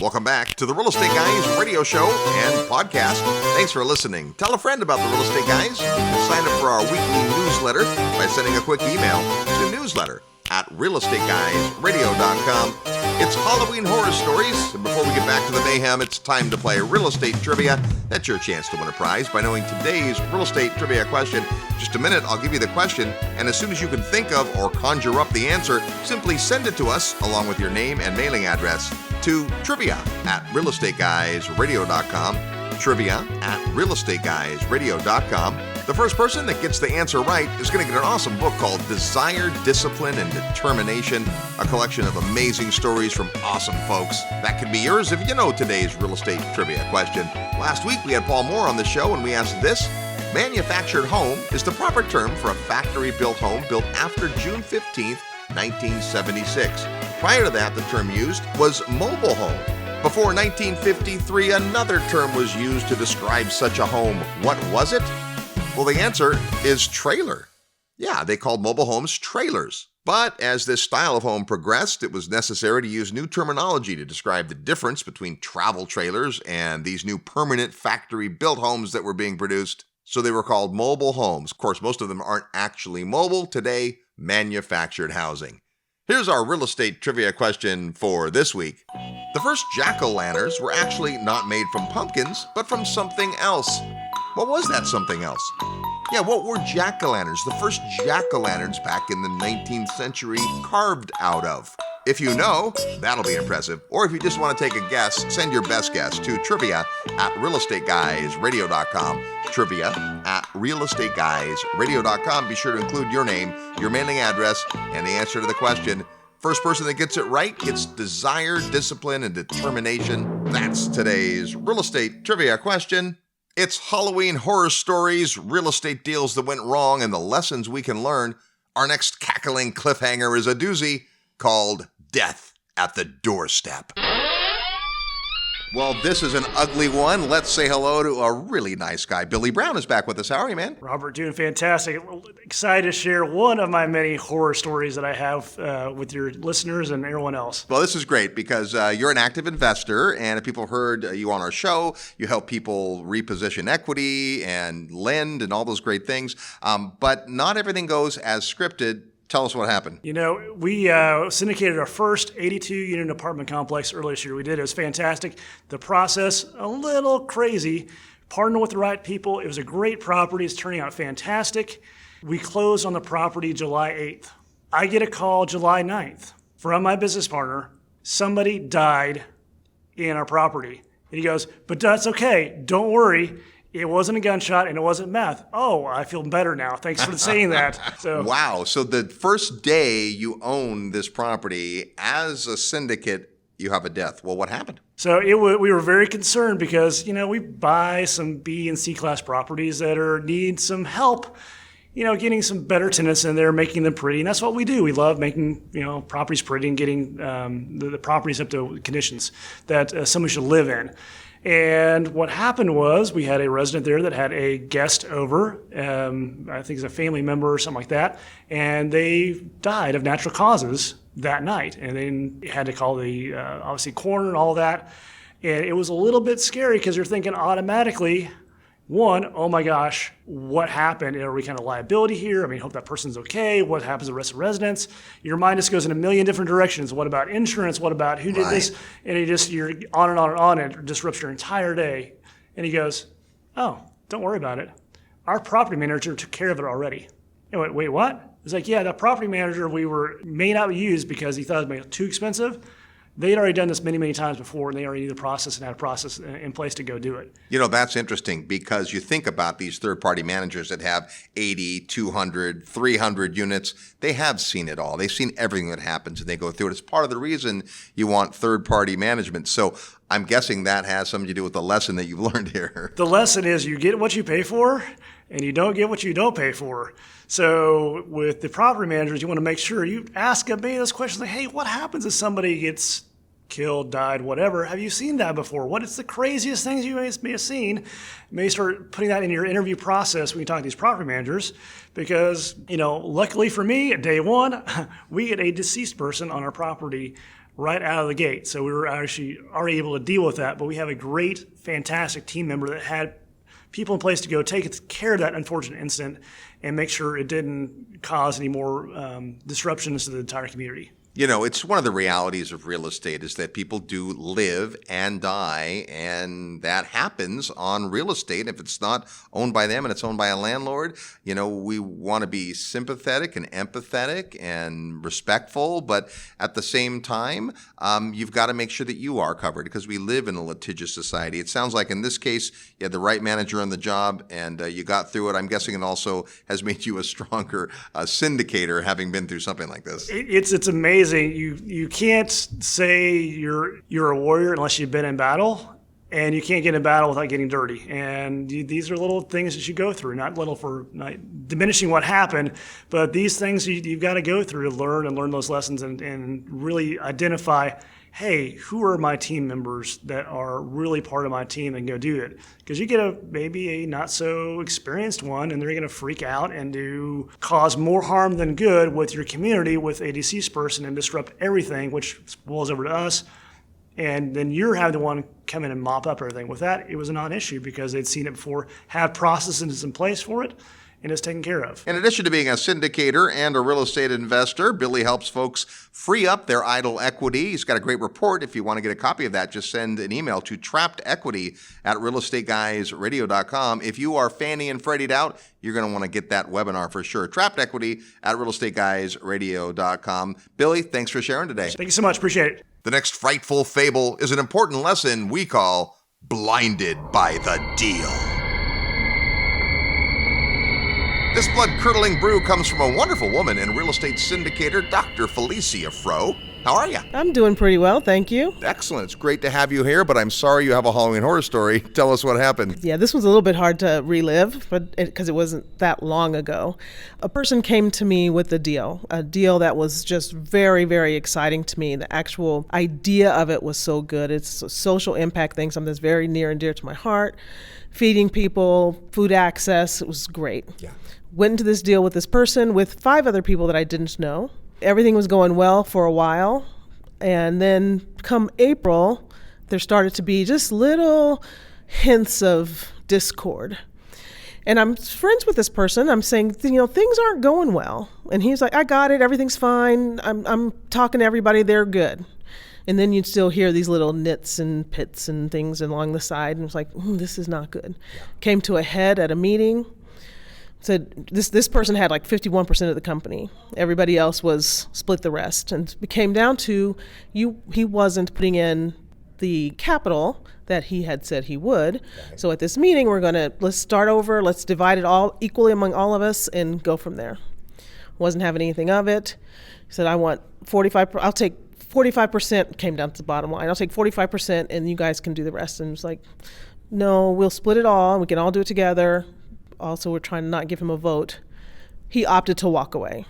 Welcome back to the Real Estate Guys radio show and podcast. Thanks for listening. Tell a friend about the Real Estate Guys. You can sign up for our weekly newsletter by sending a quick email to newsletter@realestateguysradio.com. It's Halloween horror stories, and before we get back to the mayhem, it's time to play real estate trivia. That's your chance to win a prize by knowing today's real estate trivia question. Just a minute, I'll give you the question, and as soon as you can think of or conjure up the answer, simply send it to us along with your name and mailing address to trivia@realestateguysradio.com. Trivia@realestateguysradio.com. The first person that gets the answer right is going to get an awesome book called Desire, Discipline, and Determination, a collection of amazing stories from awesome folks. That could be yours if you know today's real estate trivia question. Last week we had Paul Moore on the show and we asked this: manufactured home is the proper term for a factory-built home built after June 15th, 1976. Prior to that, the term used was mobile home. Before 1953, another term was used to describe such a home. What was it? Well, the answer is trailer. Yeah, they called mobile homes trailers. But as this style of home progressed, it was necessary to use new terminology to describe the difference between travel trailers and these new permanent factory-built homes that were being produced. So they were called mobile homes. Of course, most of them aren't actually mobile. Today, manufactured housing. Here's our real estate trivia question for this week. The first jack-o'-lanterns were actually not made from pumpkins, but from something else. What was that something else? Yeah, what were jack-o'-lanterns, the first jack-o'-lanterns back in the 19th century, carved out of? If you know, that'll be impressive. Or if you just want to take a guess, send your best guess to trivia@realestateguysradio.com. Trivia@realestateguysradio.com. Be sure to include your name, your mailing address, and the answer to the question. First person that gets it right gets desire, discipline, and determination. That's today's real estate trivia question. It's Halloween horror stories, real estate deals that went wrong, and the lessons we can learn. Our next cackling cliffhanger is a doozy called Death at the Doorstep. Well, this is an ugly one. Let's say hello to a really nice guy. Billy Brown is back with us. How are you, man? Robert, doing fantastic. Excited to share one of my many horror stories that I have with your listeners and everyone else. Well, this is great because you're an active investor, and if people heard you on our show, you help people reposition equity and lend and all those great things. But not everything goes as scripted. Tell us what happened. You know, we syndicated our first 82-unit apartment complex earlier this year. We did. It was fantastic. The process, a little crazy. Partnered with the right people. It was a great property. It's turning out fantastic. We closed on the property July 8th. I get a call July 9th from my business partner. Somebody died in our property. And he goes, but that's okay. Don't worry. It wasn't a gunshot and it wasn't meth. Oh, I feel better now. Thanks for saying that. So, wow. So the first day you own this property as a syndicate, you have a death. Well, what happened? So we were very concerned because, we buy some B and C class properties that need some help, getting some better tenants in there, making them pretty. And that's what we do. We love making, properties pretty and getting the properties up to conditions that somebody should live in. And what happened was we had a resident there that had a guest over, I think it's a family member or something like that, and they died of natural causes that night. And then had to call the, obviously, coroner and all that. And it was a little bit scary because you're thinking automatically, one, oh my gosh, what happened? Are we kind of liability here? I mean, hope that person's okay. What happens to the rest of the residents? Your mind just goes in a million different directions. What about insurance? What about who did this? And you're on and on and on, and it disrupts your entire day. And he goes, oh, don't worry about it. Our property manager took care of it already. I went, wait, what? It's like, yeah, that property manager may not use because he thought it was too expensive. They'd already done this many, many times before, and they already knew the process and had a process in place to go do it. That's interesting because you think about these third-party managers that have 80, 200, 300 units. They have seen it all. They've seen everything that happens, and they go through it. It's part of the reason you want third-party management. So I'm guessing that has something to do with the lesson that you've learned here. The lesson is you get what you pay for, and you don't get what you don't pay for. So with the property managers, you want to make sure you ask them those questions like, hey, what happens if somebody gets killed, died, whatever? Have you seen that before? What is the craziest things you may have seen? You may start putting that in your interview process when you talk to these property managers because, luckily for me, at day one, we get a deceased person on our property right out of the gate. So we were actually already able to deal with that, but we have a great, fantastic team member that had people in place to go take care of that unfortunate incident and make sure it didn't cause any more disruptions to the entire community. It's one of the realities of real estate is that people do live and die, and that happens on real estate. If it's not owned by them and it's owned by a landlord, we want to be sympathetic and empathetic and respectful, but at the same time, you've got to make sure that you are covered because we live in a litigious society. It sounds like in this case, you had the right manager on the job and you got through it. I'm guessing it also has made you a stronger syndicator having been through something like this. It's amazing. You can't say you're a warrior unless you've been in battle, and you can't get in battle without getting dirty. And these are little things that you go through, not diminishing what happened, but these things you've got to go through to learn those lessons and really identify, hey, who are my team members that are really part of my team and go do it? Because you get maybe a not so experienced one and they're going to freak out and cause more harm than good with your community with a deceased person and disrupt everything, which spills over to us. And then you're having the one come in and mop up everything. With that, it was a non-issue because they'd seen it before, had processes in place for it, and it's taken care of. In addition to being a syndicator and a real estate investor, Billy helps folks free up their idle equity. He's got a great report. If you want to get a copy of that, just send an email to trappedequity@realestateguysradio.com. If you are Fannie and Freddie'd out, you're going to want to get that webinar for sure. trappedequity@realestateguysradio.com. Billy, thanks for sharing today. Thank you so much. Appreciate it. The next frightful fable is an important lesson we call blinded by the deal. This blood-curdling brew comes from a wonderful woman and real estate syndicator, Dr. Felicia Froh. How are you? I'm doing pretty well, thank you. Excellent. It's great to have you here, but I'm sorry you have a Halloween horror story. Tell us what happened. Yeah, this was a little bit hard to relive, but because it wasn't that long ago. A person came to me with a deal that was just very, very exciting to me. The actual idea of it was so good. It's a social impact thing, something that's very near and dear to my heart. Feeding people, food access, it was great. Yeah. Went into this deal with this person with 5 other people that I didn't know. Everything was going well for a while, and then come April, there started to be just little hints of discord. And I'm friends with this person. I'm saying, things aren't going well. And he's like, I got it, everything's fine. I'm talking to everybody, they're good. And then you'd still hear these little nits and pits and things along the side, and it's like, this is not good. Yeah. Came to a head at a meeting. Said this person had like 51% of the company. Everybody else was split the rest. And it came down to he wasn't putting in the capital that he had said he would. Okay. So at this meeting, let's start over. Let's divide it all equally among all of us and go from there. Wasn't having anything of it. He said, I want 45%. I'll take 45%, came down to the bottom line. I'll take 45% and you guys can do the rest. And it's like, no, we'll split it all. We can all do it together. Also, we're trying to not give him a vote. He opted to walk away.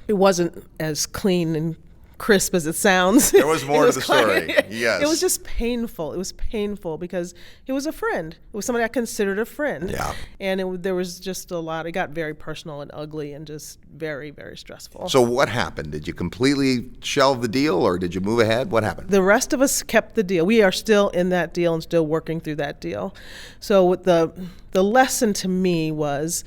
It wasn't as clean and crisp as it sounds. There was more to the story. Yes. It was just painful. It was painful because it was a friend. It was somebody I considered a friend. Yeah. And there was just a lot. It got very personal and ugly and just very, very stressful. So what happened? Did you completely shelve the deal or did you move ahead? What happened? The rest of us kept the deal. We are still in that deal and still working through that deal. So the lesson to me was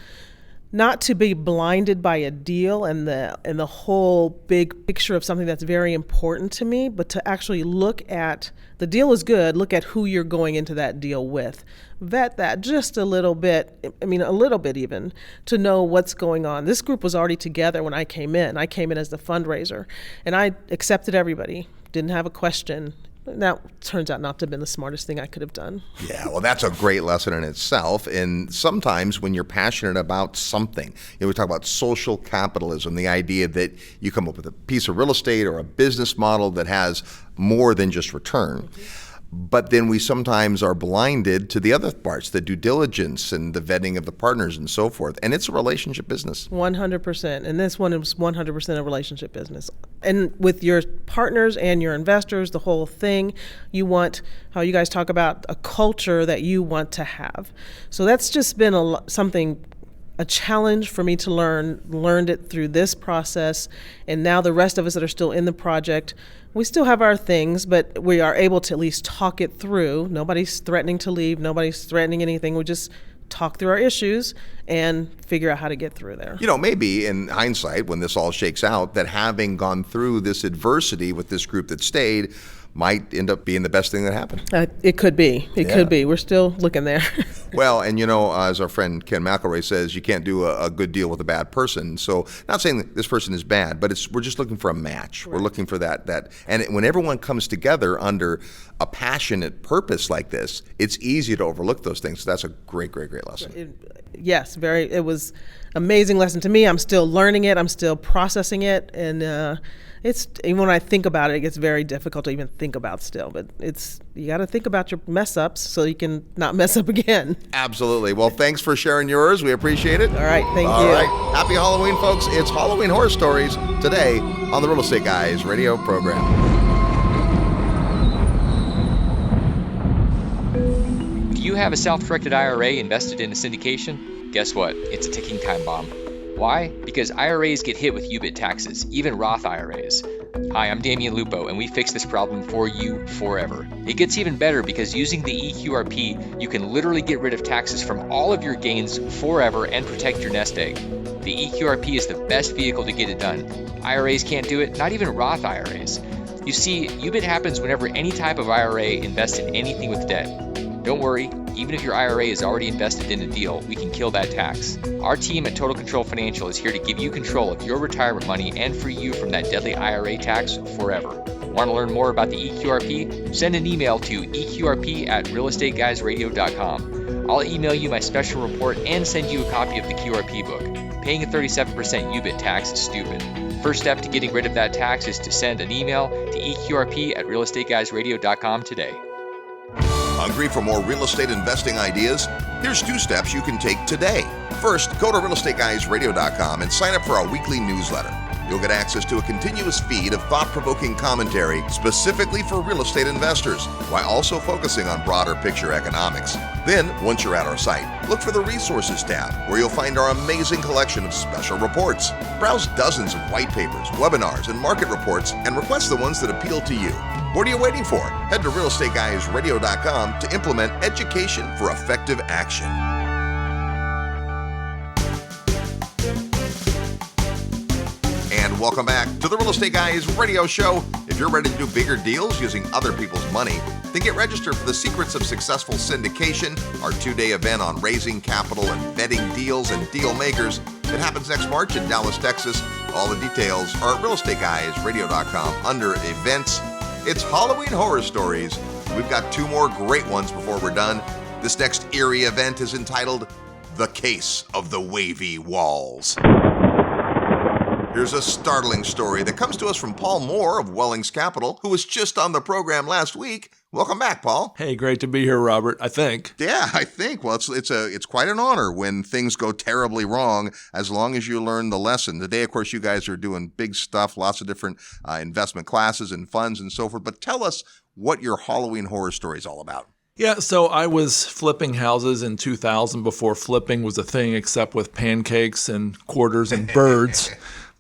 not to be blinded by a deal and the whole big picture of something that's very important to me, but to actually look at, the deal is good, look at who you're going into that deal with. Vet that just a little bit, a little bit even, to know what's going on. This group was already together when I came in. I came in as the fundraiser, and I accepted everybody, didn't have a question. That turns out not to have been the smartest thing I could have done. Yeah, well, that's a great lesson in itself. And sometimes when you're passionate about something, we talk about social capitalism, the idea that you come up with a piece of real estate or a business model that has more than just return. Mm-hmm. But then we sometimes are blinded to the other parts, the due diligence and the vetting of the partners and so forth. And it's a relationship business. 100%. And this one is 100% a relationship business. And with your partners and your investors, the whole thing, you want, how you guys talk about a culture that you want to have. So that's just been a challenge for me to learned it through this process. And now the rest of us that are still in the project, we still have our things, but we are able to at least talk it through. Nobody's threatening to leave. Nobody's threatening anything. We just talk through our issues and figure out how to get through there. Maybe in hindsight, when this all shakes out, that having gone through this adversity with this group that stayed might end up being the best thing that happened. It could be. It could be. We're still looking there. Well, and as our friend Ken McElroy says, you can't do a good deal with a bad person. So not saying that this person is bad, but we're just looking for a match. Right. We're looking for that. And when everyone comes together under a passionate purpose like this, it's easy to overlook those things. So that's a great, great, great lesson. Yes, it was amazing lesson to me. I'm still learning it. I'm still processing it. And even when I think about it, it gets very difficult to even think about still. But you got to think about your mess ups so you can not mess up again. Absolutely. Well, thanks for sharing yours. We appreciate it. All right. Thank you. All right. Happy Halloween, folks. It's Halloween Horror Stories today on the Real Estate Guys radio program. Do you have a self-directed IRA invested in a syndication? Guess what? It's a ticking time bomb. Why? Because IRAs get hit with UBIT taxes, even Roth IRAs. Hi, I'm Damian Lupo, and we fix this problem for you forever. It gets even better because using the EQRP, you can literally get rid of taxes from all of your gains forever and protect your nest egg. The EQRP is the best vehicle to get it done. IRAs can't do it, not even Roth IRAs. You see, UBIT happens whenever any type of IRA invests in anything with debt. Don't worry, even if your IRA is already invested in a deal, we can kill that tax. Our team at Total Control Financial is here to give you control of your retirement money and free you from that deadly IRA tax forever. Want to learn more about the EQRP? Send an email to eqrp@realestateguysradio.com. I'll email you my special report and send you a copy of the QRP book. Paying a 37% UBIT tax is stupid. First step to getting rid of that tax is to send an email to eqrp@realestateguysradio.com today. Hungry for more real estate investing ideas? Here's 2 steps you can take today. First, go to realestateguysradio.com and sign up for our weekly newsletter. You'll get access to a continuous feed of thought-provoking commentary specifically for real estate investors, while also focusing on broader picture economics. Then, once you're at our site, look for the Resources tab, where you'll find our amazing collection of special reports. Browse dozens of white papers, webinars, and market reports, and request the ones that appeal to you. What are you waiting for? Head to realestateguysradio.com to implement education for effective action. And welcome back to the Real Estate Guys radio show. If you're ready to do bigger deals using other people's money, then get registered for the Secrets of Successful Syndication, our 2-day event on raising capital and vetting deals and deal makers. It happens next March in Dallas, Texas. All the details are at realestateguysradio.com under events. It's Halloween horror stories. We've got 2 more great ones before we're done. This next eerie event is entitled The Case of the Wavy Walls. Here's a startling story that comes to us from Paul Moore of Wellings Capital, who was just on the program last week. Welcome back, Paul. Hey, great to be here, Robert, I think. Yeah, I think. Well, it's quite an honor when things go terribly wrong, as long as you learn the lesson. Today, of course, you guys are doing big stuff, lots of different investment classes and funds and so forth. But tell us what your Halloween horror story is all about. Yeah, so I was flipping houses in 2000 before flipping was a thing, except with pancakes and quarters and birds.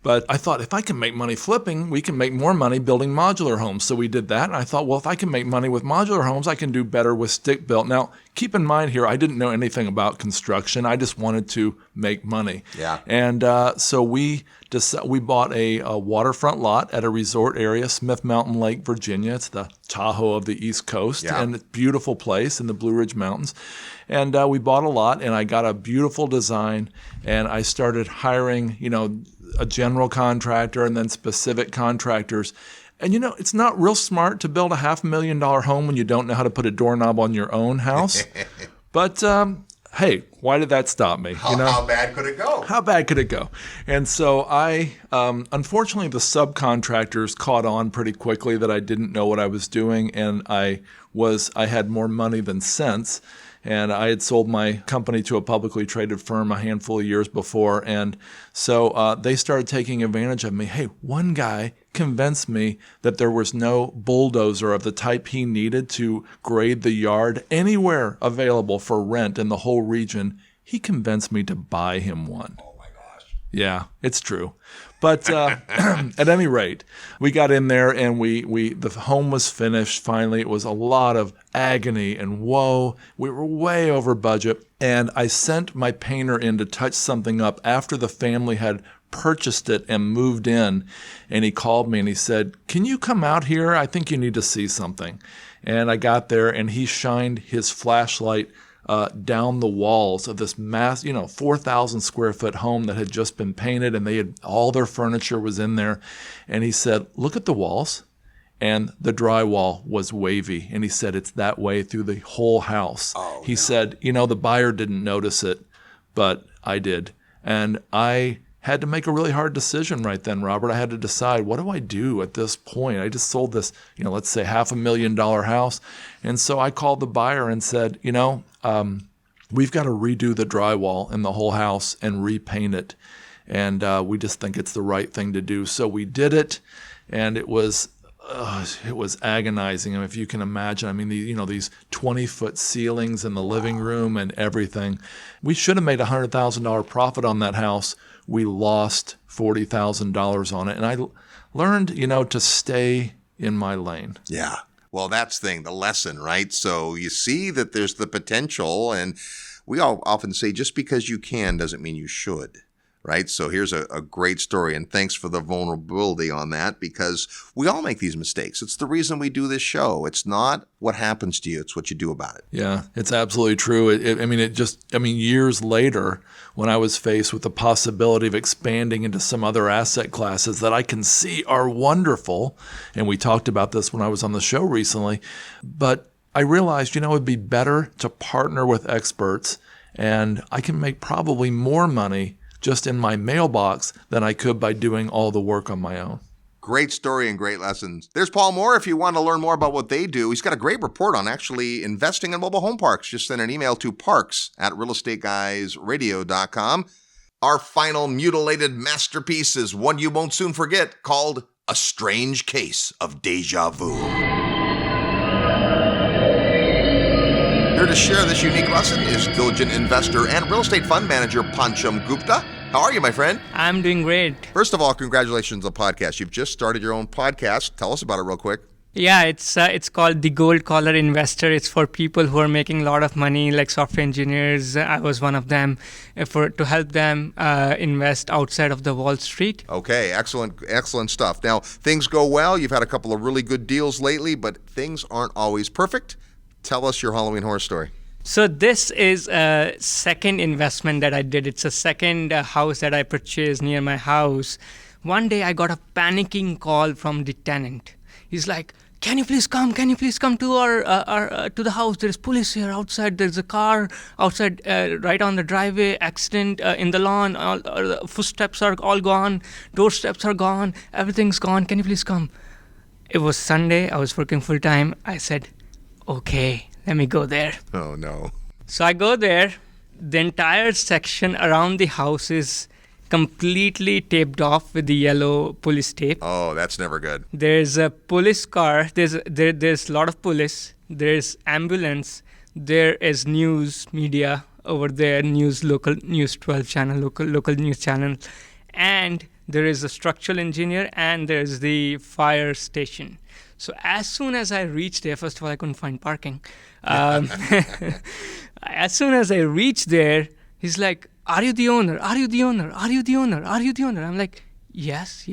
But I thought, if I can make money flipping, we can make more money building modular homes. So we did that. And I thought, well, if I can make money with modular homes, I can do better with stick built. Now, keep in mind here, I didn't know anything about construction. I just wanted to make money. Yeah. And so we bought a waterfront lot at a resort area, Smith Mountain Lake, Virginia. It's the Tahoe of the East Coast. Yeah. And it's a beautiful place in the Blue Ridge Mountains. And we bought a lot, and I got a beautiful design. And I started hiring, a general contractor and then specific contractors. And it's not real smart to build a $500,000 home when you don't know how to put a doorknob on your own house. But hey, why did that stop me? How bad could it go? How bad could it go? And so I, unfortunately, the subcontractors caught on pretty quickly that I didn't know what I was doing, and I had more money than sense. And I had sold my company to a publicly traded firm a handful of years before. And so they started taking advantage of me. Hey, one guy convinced me that there was no bulldozer of the type he needed to grade the yard anywhere available for rent in the whole region. He convinced me to buy him one. Oh my gosh. Yeah, it's true. But at any rate, we got in there and the home was finished finally. It was a lot of agony and woe. We were way over budget. And I sent my painter in to touch something up after the family had purchased it and moved in. And he called me and he said, "Can you come out here? I think you need to see something." And I got there and he shined his flashlight down the walls of this 4,000 square foot home that had just been painted, and all their furniture was in there. And he said, "Look at the walls." And the drywall was wavy. And he said, "It's that way through the whole house." He said, the buyer didn't notice it, but I did. And I had to make a really hard decision right then, Robert. I had to decide, what do I do at this point? I just sold this, let's say $500,000 house. And so I called the buyer and said, we've got to redo the drywall in the whole house and repaint it. And we just think it's the right thing to do. So we did it, and it was agonizing. If you can imagine, these 20-foot ceilings in the living room and everything. We should have made $100,000 profit on that house. We lost $40,000 on it. And I learned, to stay in my lane. Yeah. Well, that's the lesson, right? So you see that there's the potential, and we all often say just because you can doesn't mean you should, right? So here's a great story, and thanks for the vulnerability on that, because we all make these mistakes. It's the reason we do this show. It's not what happens to you, it's what you do about it. Yeah, it's absolutely true. Years later, when I was faced with the possibility of expanding into some other asset classes that I can see are wonderful, and we talked about this when I was on the show recently, but I realized, it would be better to partner with experts, and I can make probably more money just in my mailbox than I could by doing all the work on my own. Great story and great lessons. There's Paul Moore if you want to learn more about what they do. He's got a great report on actually investing in mobile home parks. Just send an email to parks@realestateguysradio.com. Our final mutilated masterpiece is one you won't soon forget, called A Strange Case of Deja Vu. Here to share this unique lesson is diligent investor and real estate fund manager Pancham Gupta. How are you, my friend? I'm doing great. First of all, congratulations on the podcast. You've just started your own podcast. Tell us about it real quick. Yeah, it's called The Gold Collar Investor. It's for people who are making a lot of money, like software engineers. I was one of them, to help them invest outside of the Wall Street. Okay, excellent stuff. Now, things go well. You've had a couple of really good deals lately, but things aren't always perfect. Tell us your Halloween horror story. So this is a second investment that I did. It's a second house that I purchased near my house. One day I got a panicking call from the tenant. He's like, "Can you please come? Can you please come to our to the house? There's police here outside. There's a car outside, right on the driveway. Accident in the lawn. All footsteps are all gone. Doorsteps are gone. Everything's gone. Can you please come?" It was Sunday. I was working full time. I said, "Okay, let me go there." Oh, no. So I go there. The entire section around the house is completely taped off with the yellow police tape. Oh, that's never good. There's a police car. There's a lot of police. There's ambulance. There is news media over there, local news 12 channel, local news channel. And there is a structural engineer and there's the fire station. So as soon as I reached there, first of all, I couldn't find parking. As soon as I reached there, he's like, "Are you the owner? Are you the owner? Are you the owner? Are you the owner?" I'm like, yes.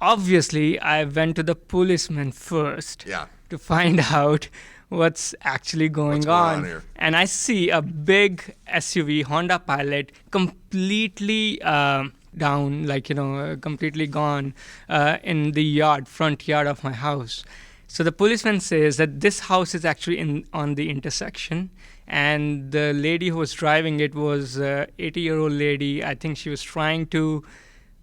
Obviously, I went to the policeman first to find out what's actually going on here. And I see a big SUV, Honda Pilot, completely down, completely gone in the front yard of my house. So the policeman says that this house is actually on the intersection, and the lady who was driving it was an 80-year-old lady. I think she was trying to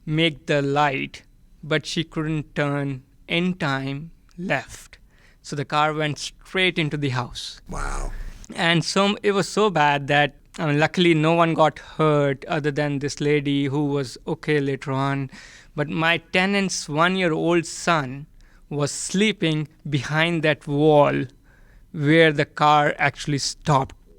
make the light, but she couldn't turn in time left. So the car went straight into the house. Wow. And so it was so bad that luckily no one got hurt other than this lady who was okay later on. But my tenant's 1-year-old son was sleeping behind that wall where the car actually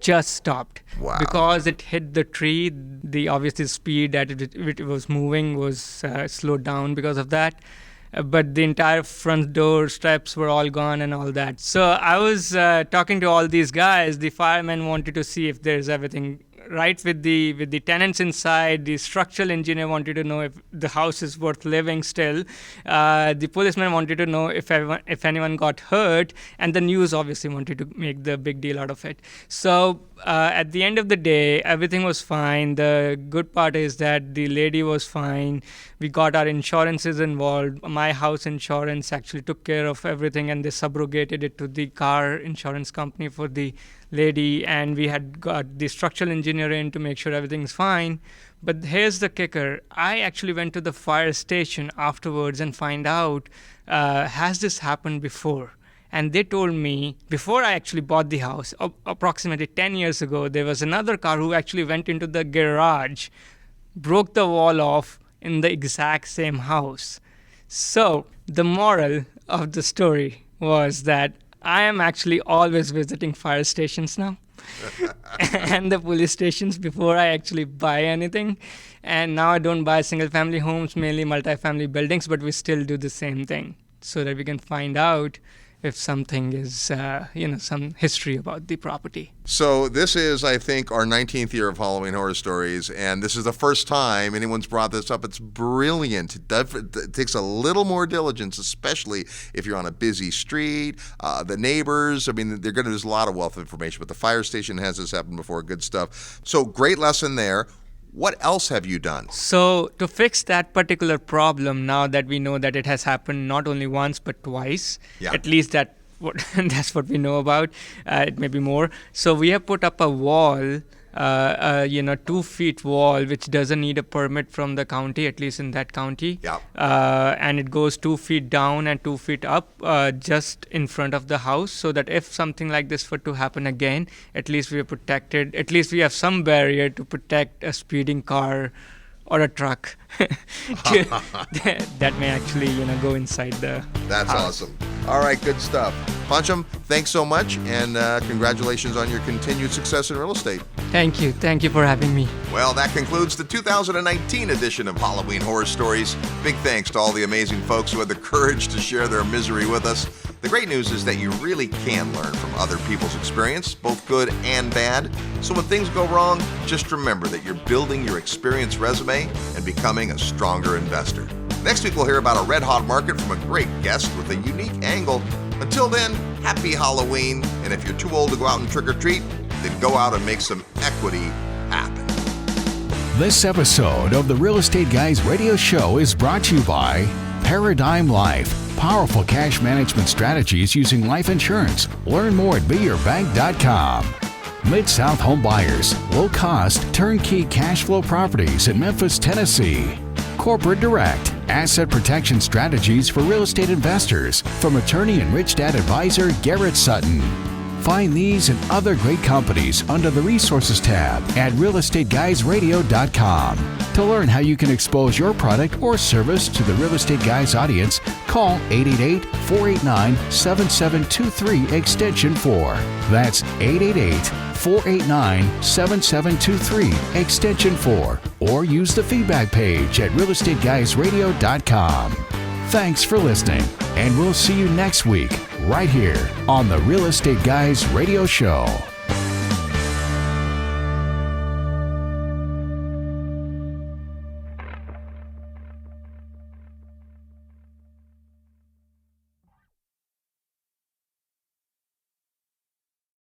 just stopped. Wow. Because it hit the tree, the obviously speed that it was moving was slowed down because of that. But the entire front door steps were all gone and all that. So I was talking to all these guys. The firemen wanted to see if there's everything right with the tenants inside. The structural engineer wanted to know if the house is worth living still. The policeman wanted to know if anyone got hurt, and the news obviously wanted to make the big deal out of it. So at the end of the day, everything was fine. The good part is that the lady was fine. We got our insurances involved. My house insurance actually took care of everything, and they subrogated it to the car insurance company for the lady, and we had got the structural engineer in to make sure everything's fine. But here's the kicker. I actually went to the fire station afterwards and find out, has this happened before? And they told me, before I actually bought the house, approximately 10 years ago, there was another car who actually went into the garage, broke the wall off in the exact same house. So the moral of the story was that I am actually always visiting fire stations now and the police stations before I actually buy anything. And now I don't buy single-family homes, mainly multifamily buildings, but we still do the same thing so that we can find out if something is, some history about the property. So this is, I think, our 19th year of Halloween Horror Stories, and this is the first time anyone's brought this up. It's brilliant. It takes a little more diligence, especially if you're on a busy street. The neighbors, there's a lot of wealth of information, but the fire station has this happen before. Good stuff. So great lesson there. What else have you done? So to fix that particular problem, now that we know that it has happened not only once but twice, at least that's what we know about. It may be more. So we have put up a wall 2 feet wall, which doesn't need a permit from the county, at least in that county. Yeah. And it goes 2 feet down and 2 feet up, just in front of the house, so that if something like this were to happen again, at least we are protected. At least we have some barrier to protect a speeding car or a truck that may actually, go inside the That's house. awesome. All right, good stuff. Pancham, thanks so much, and congratulations on your continued success in real estate. Thank you for having me. Well, that concludes the 2019 edition of Halloween Horror Stories. Big thanks to all the amazing folks who had the courage to share their misery with us. The great news is that you really can learn from other people's experience, both good and bad. So when things go wrong, just remember that you're building your experience resume and becoming a stronger investor. Next week, we'll hear about a red-hot market from a great guest with a unique angle. Until then, happy Halloween, and if you're too old to go out and trick-or-treat, then go out and make some equity happen. This episode of the Real Estate Guys radio show is brought to you by Paradigm Life. Powerful cash management strategies using life insurance. Learn more at beyourbank.com. Mid-South Home Buyers. Low-cost, turnkey cash flow properties in Memphis, Tennessee. Corporate Direct. Asset protection strategies for real estate investors from attorney and rich dad advisor Garrett Sutton. Find these and other great companies under the Resources tab at realestateguysradio.com. To learn how you can expose your product or service to the Real Estate Guys audience, call 888-489-7723 extension 4. That's 888-489-7723 extension 4. Or use the feedback page at realestateguysradio.com. Thanks for listening, and we'll see you next week right here on the Real Estate Guys radio show.